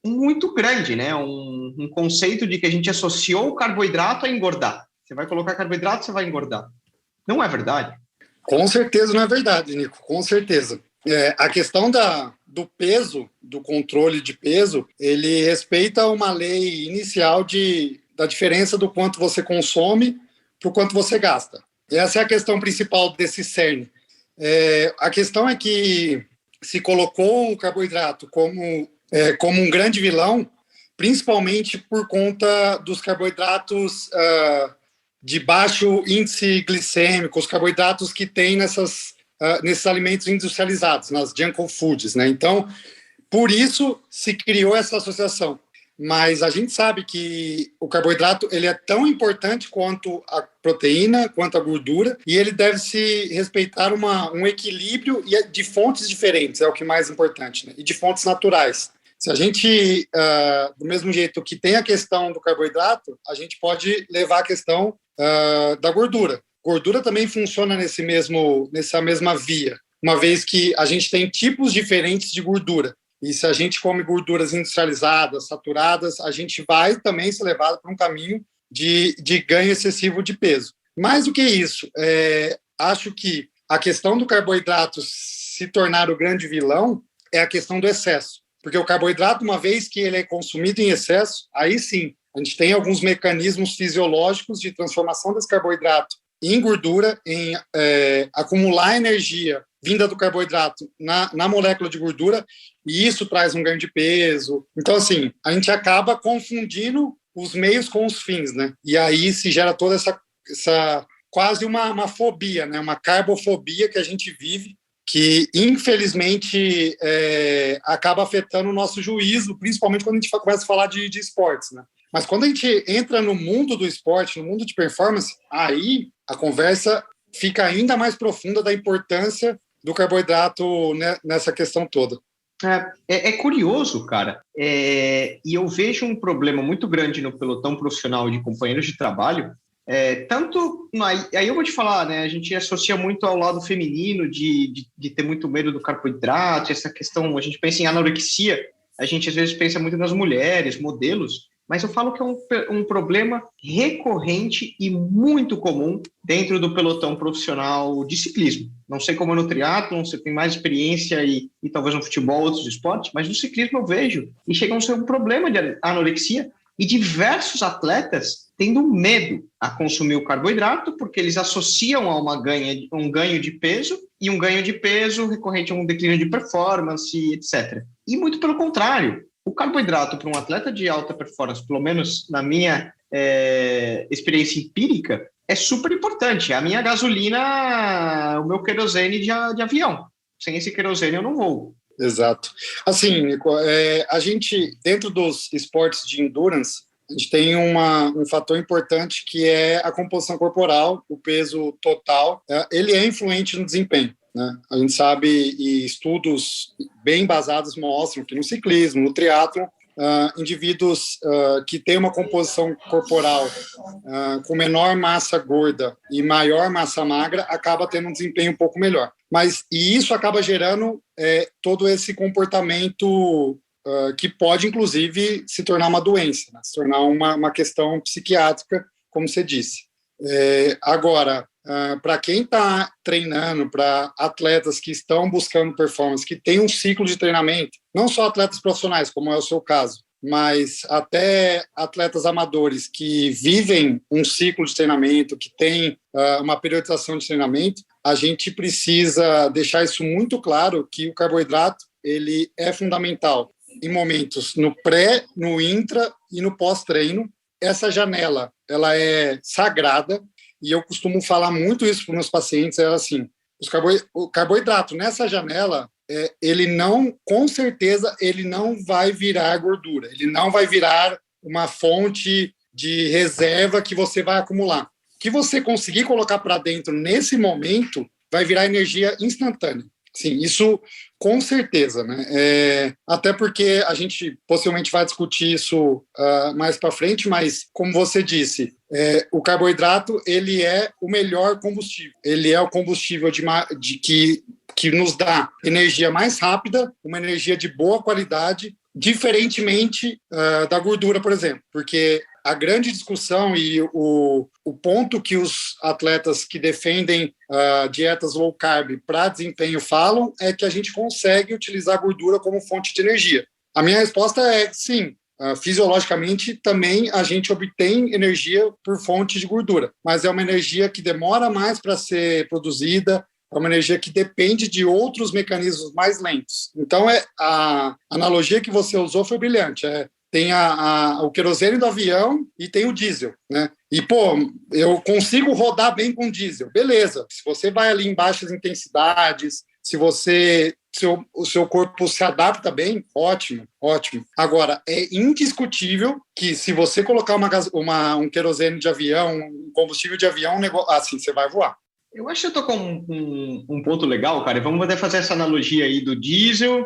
muito grande, né? Um conceito de que a gente associou o carboidrato a engordar. Você vai colocar carboidrato, você vai engordar. Não é verdade?
Com certeza não é verdade, Nico, com certeza. A questão do peso, do controle de peso, ele respeita uma lei inicial da diferença do quanto você consome para o quanto você gasta. Essa é a questão principal desse CERN. A questão é que se colocou o carboidrato como um grande vilão, principalmente por conta dos carboidratos de baixo índice glicêmico, os carboidratos que tem nesses alimentos industrializados, nas junk foods, né? Então, por isso se criou essa associação. Mas a gente sabe que o carboidrato ele é tão importante quanto a proteína, quanto a gordura, e ele deve se respeitar um equilíbrio de fontes diferentes, é o que é mais importante, né? E de fontes naturais. Se a gente, do mesmo jeito que tem a questão do carboidrato, a gente pode levar a questão da gordura. Gordura também funciona nessa mesma via, uma vez que a gente tem tipos diferentes de gordura. E se a gente come gorduras industrializadas, saturadas, a gente vai também ser levado para um caminho de ganho excessivo de peso. Mais do que isso, acho que a questão do carboidrato se tornar o grande vilão é a questão do excesso. Porque o carboidrato, uma vez que ele é consumido em excesso, aí sim, a gente tem alguns mecanismos fisiológicos de transformação desse carboidrato em gordura, em acumular energia vinda do carboidrato na molécula de gordura, e isso traz um ganho de peso. Então, assim, a gente acaba confundindo os meios com os fins, né? E aí se gera toda essa quase uma fobia, né? Uma carbofobia que a gente vive, que, infelizmente, acaba afetando o nosso juízo, principalmente quando a gente começa a falar de esportes, né? Mas quando a gente entra no mundo do esporte, no mundo de performance, aí a conversa fica ainda mais profunda da importância do carboidrato, né, nessa questão toda.
É curioso, cara, e eu vejo um problema muito grande no pelotão profissional de companheiros de trabalho, aí eu vou te falar, né, a gente associa muito ao lado feminino de ter muito medo do carboidrato, essa questão, a gente pensa em anorexia, a gente às vezes pensa muito nas mulheres, modelos, mas eu falo que é um problema recorrente e muito comum dentro do pelotão profissional de ciclismo. Não sei como é no triatlon, você tem mais experiência e talvez no futebol, outros esportes, mas no ciclismo eu vejo, e chega a ser um problema de anorexia, e diversos atletas tendo medo a consumir o carboidrato, porque eles associam a um ganho de peso, e um ganho de peso recorrente a um declínio de performance, etc. E muito pelo contrário, o carboidrato para um atleta de alta performance, pelo menos na minha experiência empírica, é super importante. A minha gasolina, o meu querosene de avião. Sem esse querosene eu não vou.
Exato. Assim, Nico, a gente, dentro dos esportes de endurance, a gente tem um fator importante que é a composição corporal, o peso total. Ele é influente no desempenho, né? A gente sabe, e estudos bem embasados mostram que no ciclismo, no triatlon, indivíduos que têm uma composição corporal com menor massa gorda e maior massa magra acaba tendo um desempenho um pouco melhor. E isso acaba gerando todo esse comportamento que pode, inclusive, se tornar uma doença, né? Se tornar uma questão psiquiátrica, como você disse. Agora, para quem está treinando, para atletas que estão buscando performance, que tem um ciclo de treinamento, não só atletas profissionais, como é o seu caso, mas até atletas amadores que vivem um ciclo de treinamento, que tem uma periodização de treinamento, a gente precisa deixar isso muito claro, que o carboidrato ele é fundamental em momentos no pré, no intra e no pós-treino. Essa janela ela é sagrada e eu costumo falar muito isso para os meus pacientes, é assim, o carboidrato nessa janela, ele não, com certeza, ele não vai virar gordura, ele não vai virar uma fonte de reserva que você vai acumular. O que você conseguir colocar para dentro nesse momento vai virar energia instantânea. Sim, isso com certeza, né? Até porque a gente possivelmente vai discutir isso mais para frente, mas como você disse, o carboidrato ele é o melhor combustível. Ele é o combustível que nos dá energia mais rápida, uma energia de boa qualidade, diferentemente da gordura, por exemplo, porque a grande discussão e o ponto que os atletas que defendem dietas low carb para desempenho falam é que a gente consegue utilizar a gordura como fonte de energia. A minha resposta é sim. Fisiologicamente, também a gente obtém energia por fonte de gordura, mas é uma energia que demora mais para ser produzida, é uma energia que depende de outros mecanismos mais lentos. Então, a analogia que você usou foi brilhante. Tem o querosene do avião e tem o diesel, né? E, eu consigo rodar bem com diesel. Beleza, se você vai ali em baixas intensidades, se o seu corpo se adapta bem, ótimo, ótimo. Agora, é indiscutível que se você colocar um querosene de avião, um combustível de avião, assim, você vai voar.
Eu acho que eu tô com um ponto legal, cara. Vamos poder fazer essa analogia aí do diesel,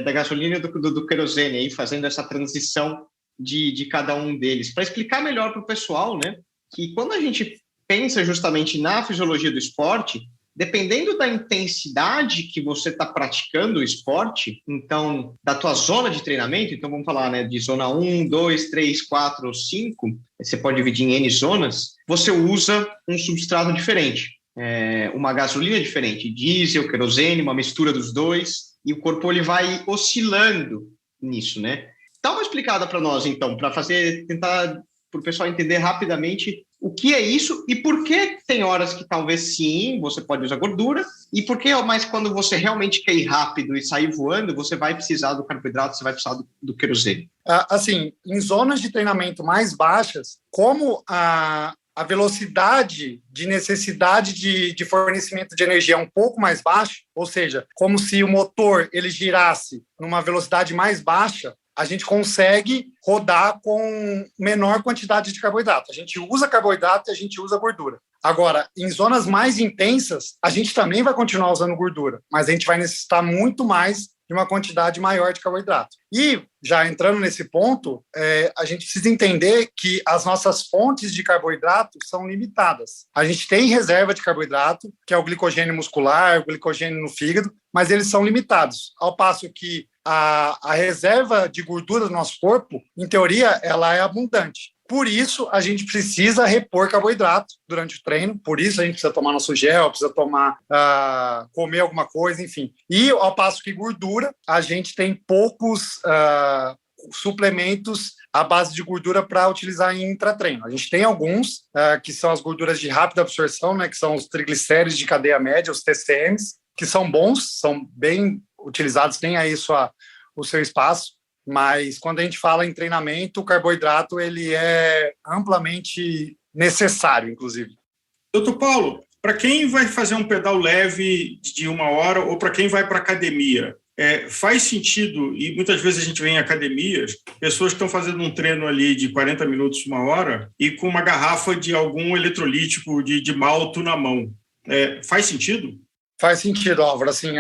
da gasolina e do querosene, aí, fazendo essa transição de cada um deles. Para explicar melhor para o pessoal, né, que quando a gente pensa justamente na fisiologia do esporte, dependendo da intensidade que você está praticando o esporte, então, da tua zona de treinamento, então vamos falar, né, de zona 1, 2, 3, 4 ou 5, você pode dividir em N zonas, você usa um substrato diferente, uma gasolina diferente, diesel, querosene, uma mistura dos dois, e o corpo ele vai oscilando nisso, né? Dá uma explicada para nós, então, para tentar para o pessoal entender rapidamente o que é isso e por que tem horas que talvez sim, você pode usar gordura, e por que, mas quando você realmente quer ir rápido e sair voando, você vai precisar do carboidrato, você vai precisar do querosene.
Assim, em zonas de treinamento mais baixas, como a velocidade de necessidade de fornecimento de energia é um pouco mais baixa, ou seja, como se o motor ele girasse numa velocidade mais baixa, a gente consegue rodar com menor quantidade de carboidrato. A gente usa carboidrato e a gente usa gordura. Agora, em zonas mais intensas, a gente também vai continuar usando gordura, mas a gente vai necessitar muito mais de uma quantidade maior de carboidrato. E, já entrando nesse ponto, a gente precisa entender que as nossas fontes de carboidrato são limitadas. A gente tem reserva de carboidrato, que é o glicogênio muscular, o glicogênio no fígado, mas eles são limitados. Ao passo que a reserva de gordura do nosso corpo, em teoria, ela é abundante. Por isso, a gente precisa repor carboidrato durante o treino, por isso a gente precisa tomar nosso gel, precisa comer alguma coisa, enfim. E, ao passo que gordura, a gente tem poucos suplementos à base de gordura para utilizar em intratreino. A gente tem alguns, que são as gorduras de rápida absorção, né, que são os triglicéridos de cadeia média, os TCMs, que são bons, são bem utilizados, tem aí o seu espaço, mas quando a gente fala em treinamento, o carboidrato ele é amplamente necessário, inclusive.
Doutor Paulo, para quem vai fazer um pedal leve de 1 hora ou para quem vai para academia, faz sentido, e muitas vezes a gente vê em academias, pessoas que estão fazendo um treino ali de 40 minutos, 1 hora, e com uma garrafa de algum eletrolítico de malto na mão. Faz sentido?
Faz sentido, Álvaro. Assim,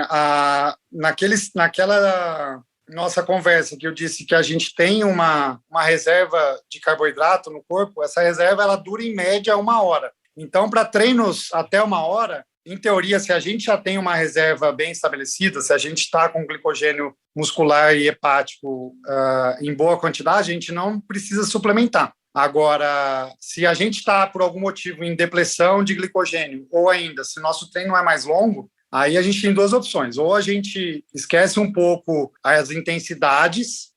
naquela nossa conversa que eu disse que a gente tem uma reserva de carboidrato no corpo, essa reserva ela dura em média 1 hora. Então, para treinos até 1 hora, em teoria, se a gente já tem uma reserva bem estabelecida, se a gente está com glicogênio muscular e hepático em boa quantidade, a gente não precisa suplementar. Agora, se a gente está, por algum motivo, em depressão de glicogênio, ou ainda, se nosso treino é mais longo, aí a gente tem 2 opções. Ou a gente esquece um pouco as intensidades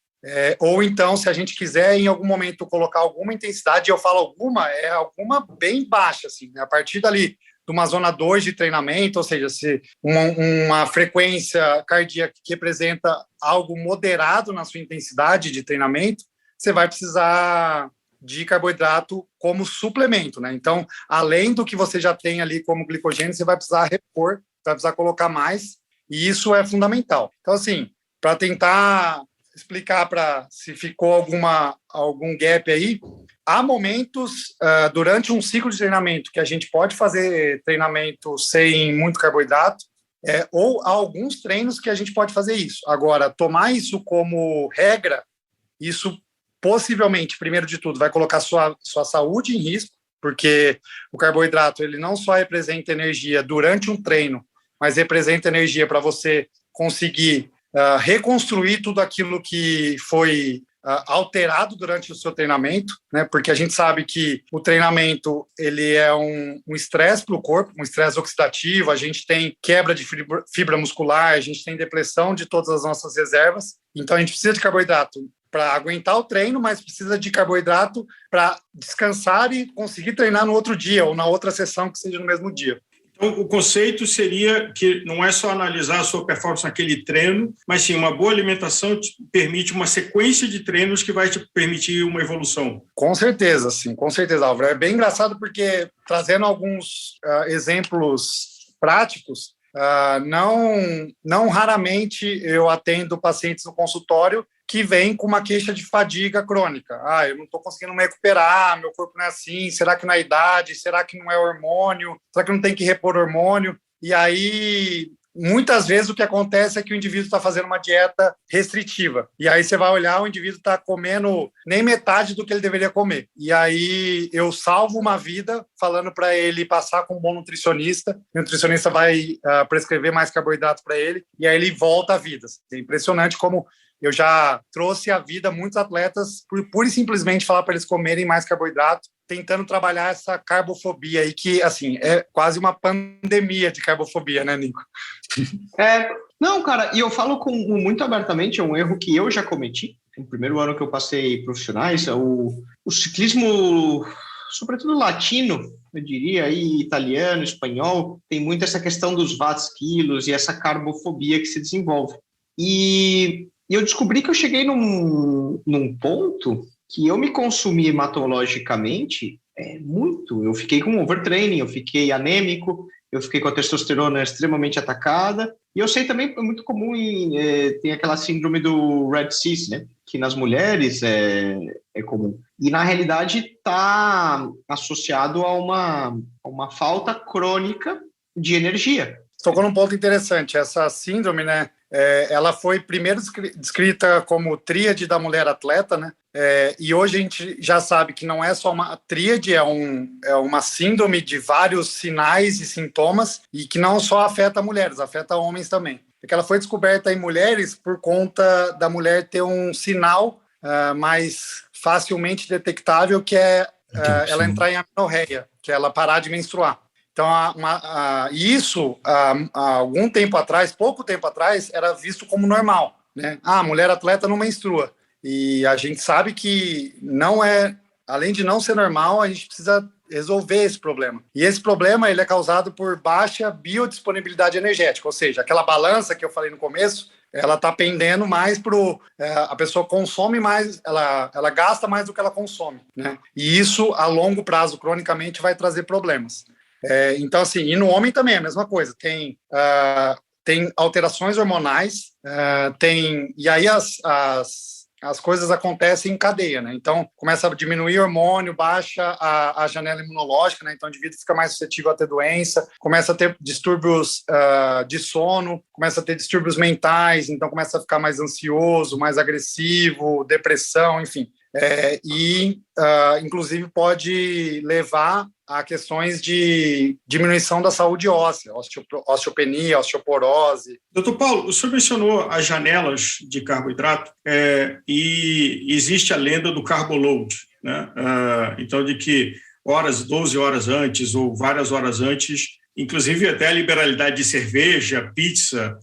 Ou então, se a gente quiser em algum momento colocar alguma intensidade, eu falo alguma, é alguma bem baixa, assim, né? A partir dali de uma zona 2 de treinamento, ou seja, se uma frequência cardíaca que representa algo moderado na sua intensidade de treinamento, você vai precisar de carboidrato como suplemento, né? Então, além do que você já tem ali como glicogênio, você vai precisar repor, vai precisar colocar mais, e isso é fundamental. Então, assim, para tentar explicar se ficou algum gap aí, há momentos durante um ciclo de treinamento que a gente pode fazer treinamento sem muito carboidrato, ou há alguns treinos que a gente pode fazer isso. Agora, tomar isso como regra, isso possivelmente, primeiro de tudo, vai colocar sua saúde em risco, porque o carboidrato ele não só representa energia durante um treino, mas representa energia para você conseguir reconstruir tudo aquilo que foi alterado durante o seu treinamento, né? Porque a gente sabe que o treinamento ele é um estresse para o corpo, um estresse oxidativo, a gente tem quebra de fibra muscular, a gente tem depressão de todas as nossas reservas, então a gente precisa de carboidrato para aguentar o treino, mas precisa de carboidrato para descansar e conseguir treinar no outro dia ou na outra sessão que seja no mesmo dia.
Então, o conceito seria que não é só analisar a sua performance naquele treino, mas sim, uma boa alimentação te permite uma sequência de treinos que vai te permitir uma evolução.
Com certeza, sim, com certeza, Álvaro. É bem engraçado porque, trazendo alguns exemplos práticos, não raramente eu atendo pacientes no consultório que vêm com uma queixa de fadiga crônica. Eu não estou conseguindo me recuperar, meu corpo não é assim, será que não é idade, será que não é hormônio, será que não tem que repor hormônio? E aí, muitas vezes o que acontece é que o indivíduo está fazendo uma dieta restritiva. E aí você vai olhar, o indivíduo está comendo nem metade do que ele deveria comer. E aí eu salvo uma vida falando para ele passar com um bom nutricionista. O nutricionista vai prescrever mais carboidratos para ele e aí ele volta à vida. É impressionante como eu já trouxe à vida muitos atletas por pura e simplesmente falar para eles comerem mais carboidrato, tentando trabalhar essa carbofobia aí, que, assim, é quase uma pandemia de carbofobia, né, Nico?
Não, cara, e eu falo muito abertamente, é um erro que eu já cometi. No primeiro ano que eu passei profissionais, o ciclismo, sobretudo latino, eu diria, aí, italiano, espanhol, tem muito essa questão dos watts, quilos e essa carbofobia que se desenvolve. E eu descobri que eu cheguei num ponto que eu me consumi hematologicamente muito. Eu fiquei com overtraining, eu fiquei anêmico, eu fiquei com a testosterona extremamente atacada. E eu sei também, é muito comum, tem aquela síndrome do Red Cis, né? Que nas mulheres é comum. E, na realidade, está associado a uma falta crônica de energia.
Tocou num ponto interessante. Essa síndrome, né? Ela foi primeiro descrita como tríade da mulher atleta, né? E hoje a gente já sabe que não é só uma tríade, é uma síndrome de vários sinais e sintomas e que não só afeta mulheres, afeta homens também. Porque ela foi descoberta em mulheres por conta da mulher ter um sinal mais facilmente detectável, que é ela entrar em amenorreia, que é ela parar de menstruar. Então, isso, há algum tempo atrás, pouco tempo atrás, era visto como normal, né? A mulher atleta não menstrua. E a gente sabe que além de não ser normal, a gente precisa resolver esse problema. E esse problema ele é causado por baixa biodisponibilidade energética, ou seja, aquela balança que eu falei no começo, ela está pendendo mais a pessoa consome mais, ela gasta mais do que ela consome, né? E isso, a longo prazo, cronicamente, vai trazer problemas. Então, assim, e no homem também é a mesma coisa. Tem alterações hormonais, e aí as coisas acontecem em cadeia, né? Então, começa a diminuir o hormônio, baixa a janela imunológica, né? Então, o indivíduo fica mais suscetível a ter doença, começa a ter distúrbios de sono, começa a ter distúrbios mentais, então começa a ficar mais ansioso, mais agressivo, depressão, enfim. Inclusive, pode levar a questões de diminuição da saúde óssea, osteopenia, osteoporose.
Doutor Paulo, o senhor mencionou as janelas de carboidrato e existe a lenda do carboload, né? Então, de que 12 horas antes ou várias horas antes inclusive até a liberalidade de cerveja, pizza.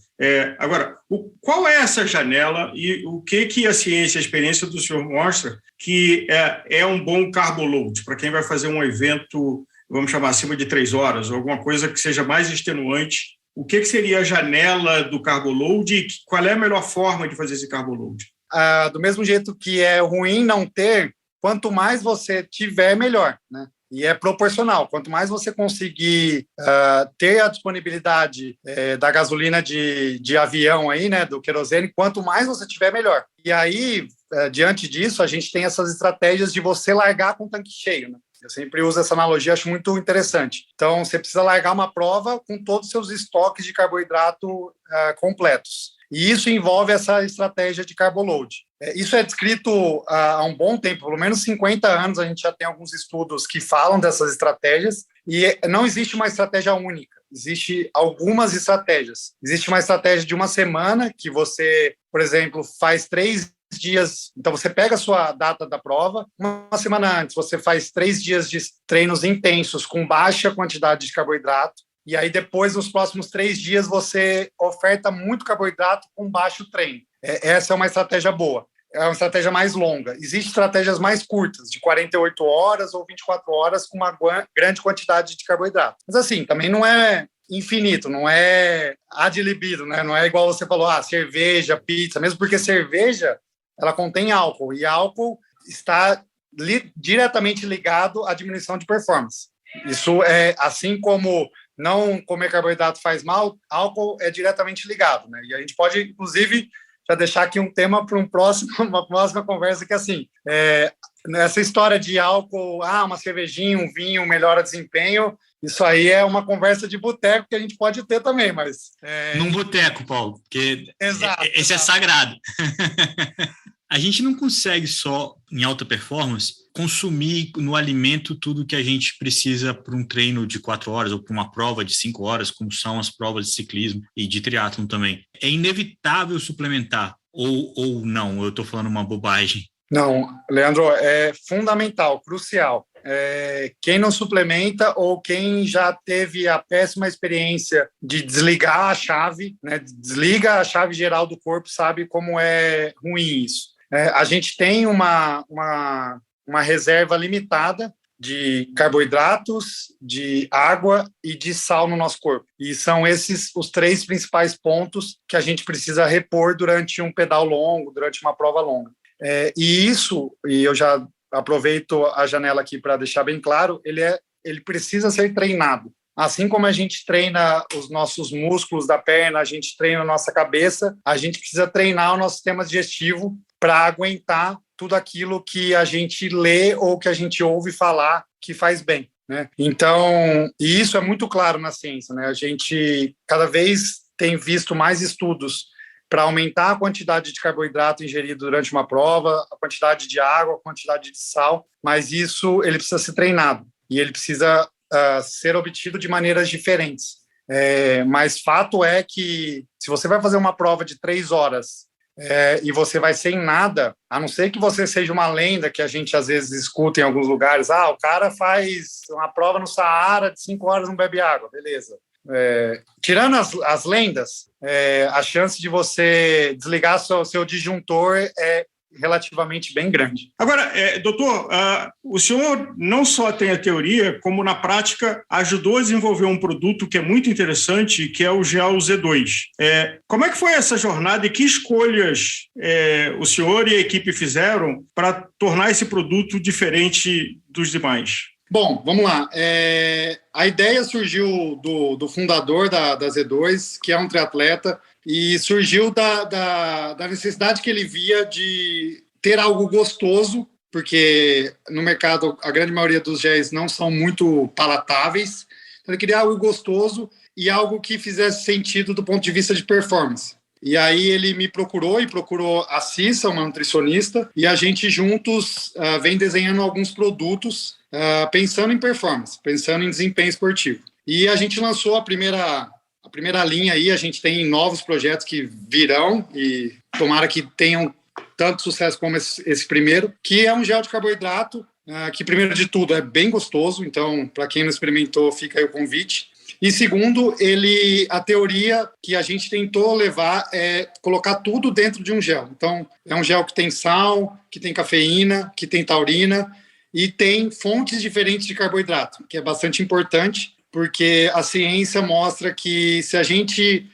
Agora, qual é essa janela e o que a ciência, a experiência do senhor mostra que é um bom carbo load para quem vai fazer um evento, vamos chamar, acima de 3 horas, ou alguma coisa que seja mais extenuante? O que seria a janela do carbo load e qual é a melhor forma de fazer esse carbo load?
Do mesmo jeito que é ruim não ter, quanto mais você tiver, melhor, né? E é proporcional. Quanto mais você conseguir ter a disponibilidade da gasolina de avião aí, né, do querosene, quanto mais você tiver, melhor. E aí, diante disso, a gente tem essas estratégias de você largar com o tanque cheio, né? Eu sempre uso essa analogia, acho muito interessante. Então, você precisa largar uma prova com todos os seus estoques de carboidrato completos. E isso envolve essa estratégia de carbo load. Isso é descrito há um bom tempo, pelo menos 50 anos, a gente já tem alguns estudos que falam dessas estratégias, e não existe uma estratégia única, existe algumas estratégias. Existe uma estratégia de uma semana, que você, por exemplo, faz 3 dias, então você pega a sua data da prova, uma semana antes você faz 3 dias de treinos intensos com baixa quantidade de carboidrato, e aí depois, nos próximos 3 dias, você oferta muito carboidrato com baixo treino. Essa é uma estratégia boa. É uma estratégia mais longa. Existem estratégias mais curtas, de 48 horas ou 24 horas, com uma grande quantidade de carboidrato. Mas assim, também não é infinito, não é ad libido, né? Não é igual você falou, cerveja, pizza, mesmo porque cerveja, ela contém álcool, e álcool está diretamente ligado à diminuição de performance. Isso é assim como não comer carboidrato faz mal, álcool é diretamente ligado, né? E a gente pode, inclusive, já deixar aqui um tema para uma próxima conversa, que assim, essa história de álcool, uma cervejinha, um vinho melhora desempenho, isso aí é uma conversa de boteco que a gente pode ter também, mas...
Num boteco, Paulo, porque
exato,
esse é sagrado. A gente não consegue só, em alta performance, consumir no alimento tudo que a gente precisa para um treino de 4 horas ou para uma prova de 5 horas, como são as provas de ciclismo e de triatlon também. É inevitável suplementar ou não? Eu estou falando uma bobagem.
Não, Leandro, é fundamental, crucial. Quem não suplementa ou quem já teve a péssima experiência de desligar a chave, né, desliga a chave geral do corpo, sabe como é ruim isso. A gente tem uma reserva limitada de carboidratos, de água e de sal no nosso corpo. E são esses os 3 principais pontos que a gente precisa repor durante um pedal longo, durante uma prova longa. E eu já aproveito a janela aqui para deixar bem claro, ele precisa ser treinado. Assim como a gente treina os nossos músculos da perna, a gente treina a nossa cabeça, a gente precisa treinar o nosso sistema digestivo para aguentar tudo aquilo que a gente lê ou que a gente ouve falar que faz bem, né? Então, e isso é muito claro na ciência, né? A gente cada vez tem visto mais estudos para aumentar a quantidade de carboidrato ingerido durante uma prova, a quantidade de água, a quantidade de sal, mas isso ele precisa ser treinado e ele precisa ser obtido de maneiras diferentes. Mas fato é que se você vai fazer uma prova de 3 horas e você vai sem nada, a não ser que você seja uma lenda que a gente às vezes escuta em alguns lugares, o cara faz uma prova no Saara de 5 horas não bebe água, beleza. Tirando as lendas, a chance de você desligar seu disjuntor é relativamente bem grande.
Agora, doutor, o senhor não só tem a teoria, como na prática ajudou a desenvolver um produto que é muito interessante, que é o Gel Z2. Como é que foi essa jornada e que escolhas o senhor e a equipe fizeram para tornar esse produto diferente dos demais?
Bom, vamos lá. A ideia surgiu do fundador da Z2, que é um triatleta, e surgiu da necessidade que ele via de ter algo gostoso, porque no mercado a grande maioria dos géis não são muito palatáveis. Então ele queria algo gostoso e algo que fizesse sentido do ponto de vista de performance. E aí ele me procurou e procurou a Cissa, uma nutricionista, e a gente juntos vem desenhando alguns produtos pensando em performance, pensando em desempenho esportivo. E a gente lançou a primeira linha aí, a gente tem novos projetos que virão e tomara que tenham tanto sucesso como esse primeiro, que é um gel de carboidrato, que primeiro de tudo é bem gostoso, então para quem não experimentou fica aí o convite. E segundo, a teoria que a gente tentou levar é colocar tudo dentro de um gel. Então, é um gel que tem sal, que tem cafeína, que tem taurina e tem fontes diferentes de carboidrato, que é bastante importante, porque a ciência mostra que se a gente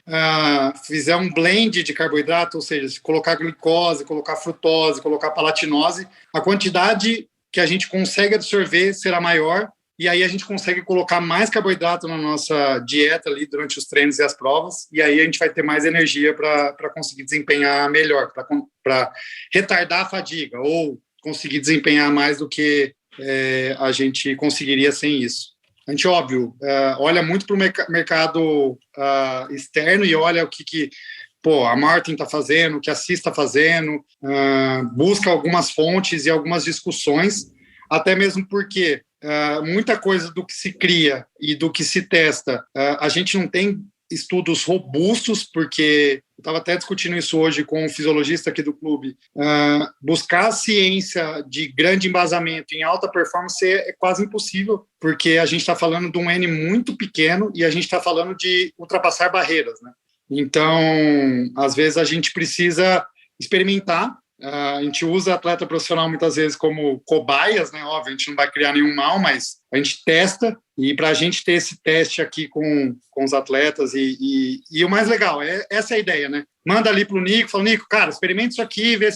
fizer um blend de carboidrato, ou seja, se colocar glicose, colocar frutose, colocar palatinose, a quantidade que a gente consegue absorver será maior, e aí a gente consegue colocar mais carboidrato na nossa dieta ali durante os treinos e as provas, e aí a gente vai ter mais energia para conseguir desempenhar melhor, para retardar a fadiga, ou conseguir desempenhar mais do que a gente conseguiria sem isso. A gente, óbvio, olha muito para o mercado externo e olha o que a Martin está fazendo, o que a CIS está fazendo, busca algumas fontes e algumas discussões, até mesmo porque muita coisa do que se cria e do que se testa, a gente não tem estudos robustos, porque eu estava até discutindo isso hoje com um fisiologista aqui do clube, buscar ciência de grande embasamento em alta performance é quase impossível, porque a gente está falando de um N muito pequeno e a gente está falando de ultrapassar barreiras, né? Então, às vezes a gente precisa experimentar. A gente usa atleta profissional muitas vezes como cobaias, né? Óbvio, a gente não vai criar nenhum mal, mas a gente testa, e para a gente ter esse teste aqui com os atletas, e o mais legal, essa é a ideia, né? Manda ali para o Nico, fala, Nico, cara, experimenta isso aqui, vê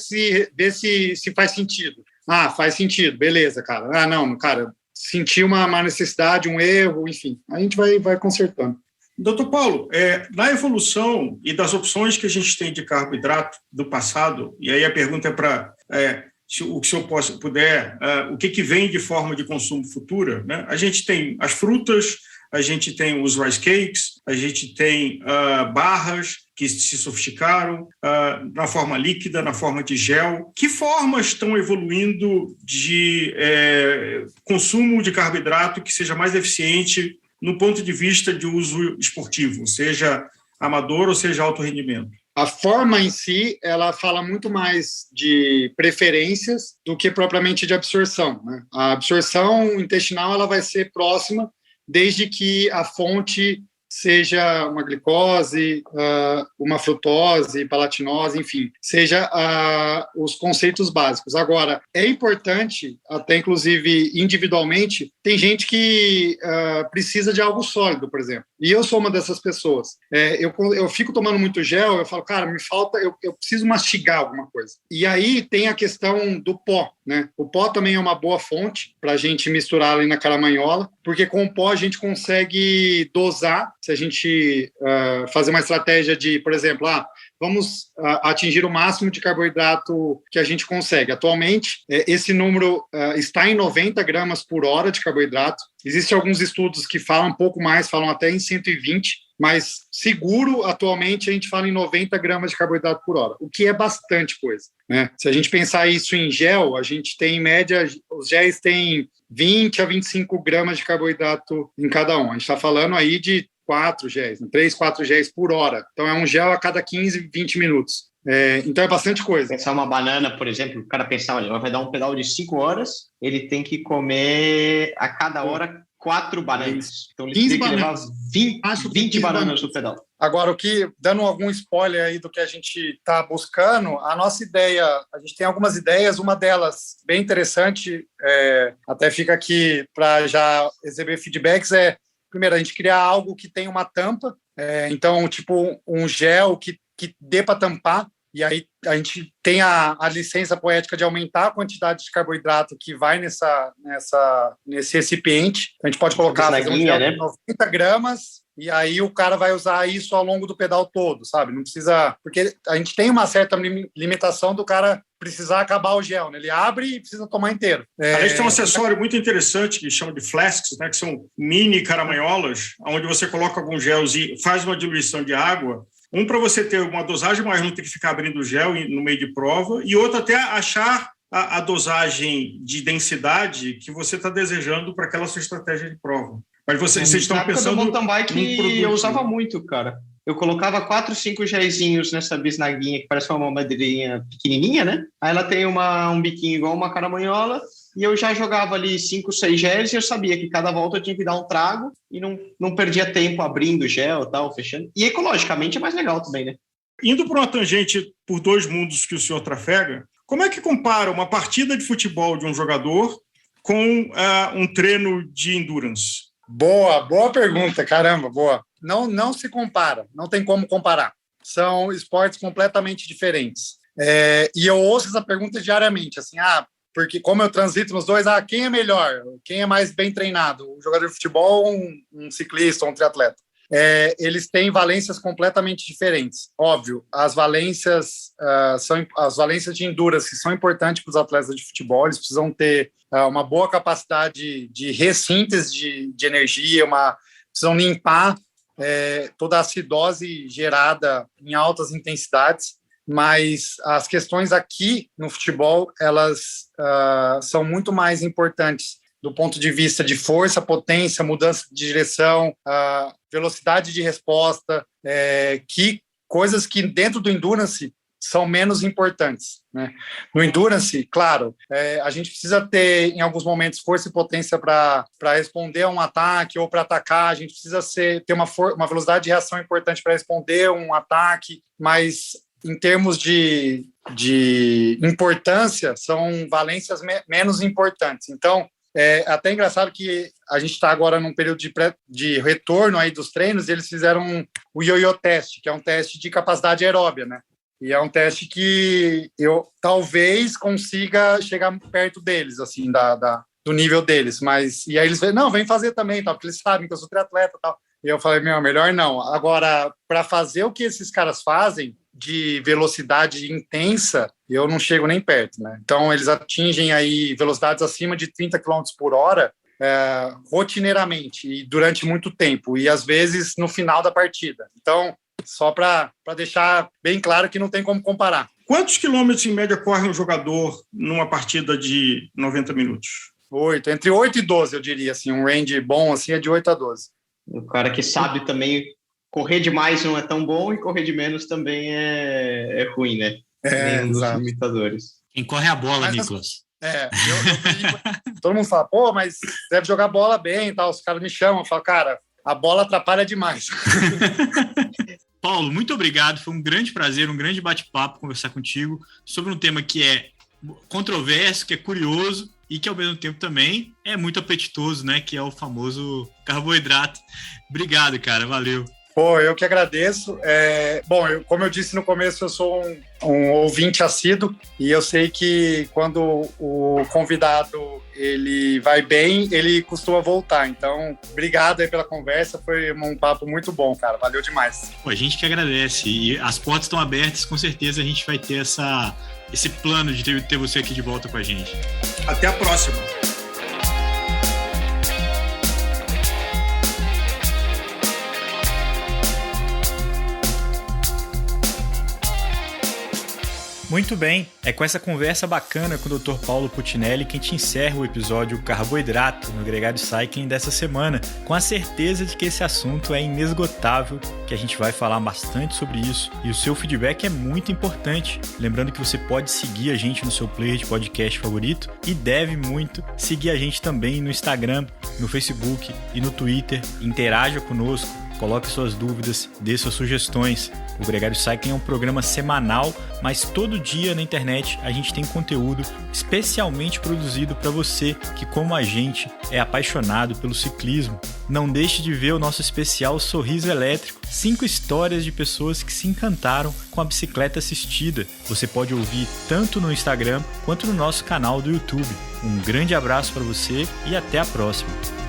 se faz sentido. Ah, faz sentido, beleza, cara. Ah, não, cara, senti uma necessidade, um erro, enfim, a gente vai consertando.
Doutor Paulo, na evolução e das opções que a gente tem de carboidrato do passado, e aí a pergunta é para se o senhor puder, o que vem de forma de consumo futura, né? A gente tem as frutas, a gente tem os rice cakes, a gente tem barras que se sofisticaram na forma líquida, na forma de gel. Que formas estão evoluindo de consumo de carboidrato que seja mais eficiente no ponto de vista de uso esportivo, seja amador ou seja alto rendimento?
A forma em si, ela fala muito mais de preferências do que propriamente de absorção, né? A absorção intestinal ela vai ser próxima, desde que a fonte seja uma glicose, uma frutose, palatinose, enfim, seja os conceitos básicos. Agora, é importante, até inclusive individualmente, tem gente que precisa de algo sólido, por exemplo, e eu sou uma dessas pessoas. Eu fico tomando muito gel, eu falo, cara, me falta, eu preciso mastigar alguma coisa. E aí tem a questão do pó, né? O pó também é uma boa fonte para a gente misturar ali na caramanhola, porque com o pó a gente consegue dosar. Se a gente fazer uma estratégia de, por exemplo, vamos atingir o máximo de carboidrato que a gente consegue. Atualmente, esse número está em 90 gramas por hora de carboidrato. Existem alguns estudos que falam um pouco mais, falam até em 120, mas seguro, atualmente, a gente fala em 90 gramas de carboidrato por hora, o que é bastante coisa, né? Se a gente pensar isso em gel, a gente tem, em média, os géis têm 20 a 25 gramas de carboidrato em cada um. A gente está falando aí de 4 géis, 3, 4 géis por hora. Então, é um gel a cada 15, 20 minutos. Então, é bastante coisa.
Pensar uma banana, por exemplo, o cara pensar, olha, vai dar um pedal de 5 horas, ele tem que comer a cada hora 4 bananas. Então, ele tem que levar 20 bananas no pedal.
Agora, dando algum spoiler aí do que a gente está buscando, a nossa ideia, a gente tem algumas ideias, uma delas bem interessante, até fica aqui para já receber feedbacks, primeiro, a gente criar algo que tem uma tampa, então, tipo, um gel que dê para tampar, e aí a gente tem a licença poética de aumentar a quantidade de carboidrato que vai nesse recipiente. A gente pode colocar um gel de 90 gramas, e aí o cara vai usar isso ao longo do pedal todo, sabe? Não precisa... Porque a gente tem uma certa limitação do cara precisar acabar o gel, né? Ele abre e precisa tomar inteiro.
A gente tem um acessório muito interessante que chama de flasks, né? Que são mini caramanholas, onde você coloca alguns gels e faz uma diluição de água. Um para você ter uma dosagem, mas não ter que ficar abrindo o gel no meio de prova, e outro até achar a dosagem de densidade que você está desejando para aquela sua estratégia de prova. Mas vocês estão pensando...
No mountain bike eu usava muito, cara. Eu colocava 4, 5 géisinhos nessa bisnaguinha que parece uma madeirinha pequenininha, né? Aí ela tem um biquinho igual uma caramanhola, e eu já jogava ali 5, 6 géis e eu sabia que cada volta eu tinha que dar um trago e não perdia tempo abrindo o gel e tal, fechando. E ecologicamente é mais legal também, né?
Indo para uma tangente por 2 mundos que o senhor trafega, como é que compara uma partida de futebol de um jogador com um treino de endurance?
Boa pergunta, caramba, boa. Não se compara, não tem como comparar. São esportes completamente diferentes. E eu ouço essa pergunta diariamente, assim, porque como eu transito nos dois, quem é melhor? Quem é mais bem treinado? Um jogador de futebol ou um ciclista ou um triatleta? Eles têm valências completamente diferentes. Óbvio, as valências de endurance são importantes para os atletas de futebol, eles precisam ter uma boa capacidade de ressíntese de energia, precisam limpar toda a acidose gerada em altas intensidades, mas as questões aqui no futebol, elas são muito mais importantes do ponto de vista de força, potência, mudança de direção, velocidade de resposta, coisas que dentro do endurance são menos importantes, né? No endurance, claro, a gente precisa ter, em alguns momentos, força e potência para responder a um ataque ou para atacar, a gente precisa ter uma velocidade de reação importante para responder a um ataque, mas em termos de importância, são valências menos importantes. Então, é até engraçado que a gente está agora num período de retorno aí dos treinos, e eles fizeram o yo-yo teste, que é um teste de capacidade aeróbia, né? E é um teste que eu talvez consiga chegar perto deles, assim, do nível deles. E aí eles vem fazer também, tal, porque eles sabem que eu sou triatleta e tal. E eu falei, melhor não. Agora, para fazer o que esses caras fazem, de velocidade intensa, eu não chego nem perto, né? Então, eles atingem aí velocidades acima de 30 km por hora rotineiramente e durante muito tempo, e às vezes no final da partida. Então, só para deixar bem claro que não tem como comparar.
Quantos quilômetros em média corre um jogador numa partida de 90 minutos?
8, entre 8 e 12, eu diria, assim, um range bom assim é de 8 a 12.
O cara que sabe também, correr demais não é tão bom e correr de menos também é ruim, né? Nenhum dos limitadores.
Quem corre a bola, Nicolas.
Todo mundo fala, mas deve jogar bola bem e tal. Os caras me chamam, eu falo, cara, a bola atrapalha demais.
Paulo, muito obrigado. Foi um grande prazer, um grande bate-papo conversar contigo sobre um tema que é controverso, que é curioso e que, ao mesmo tempo, também é muito apetitoso, né? Que é o famoso carboidrato. Obrigado, cara. Valeu.
Eu que agradeço. Como eu disse no começo, eu sou um ouvinte assíduo e eu sei que quando o convidado ele vai bem, ele costuma voltar. Então, obrigado aí pela conversa, foi um papo muito bom, cara. Valeu demais.
A gente que agradece. E as portas estão abertas, com certeza a gente vai ter esse plano de ter você aqui de volta com a gente.
Até a próxima.
Muito bem, é com essa conversa bacana com o Dr. Paulo Puccinelli que a gente encerra o episódio Carboidrato no Gregário Cycling dessa semana, com a certeza de que esse assunto é inesgotável, que a gente vai falar bastante sobre isso e o seu feedback é muito importante. Lembrando que você pode seguir a gente no seu player de podcast favorito e deve muito seguir a gente também no Instagram, no Facebook e no Twitter. Interaja conosco, coloque suas dúvidas, dê suas sugestões. O Gregário Cycling é um programa semanal, mas todo dia na internet a gente tem conteúdo especialmente produzido para você que, como a gente, é apaixonado pelo ciclismo. Não deixe de ver o nosso especial Sorriso Elétrico, 5 histórias de pessoas que se encantaram com a bicicleta assistida. Você pode ouvir tanto no Instagram quanto no nosso canal do YouTube. Um grande abraço para você e até a próxima!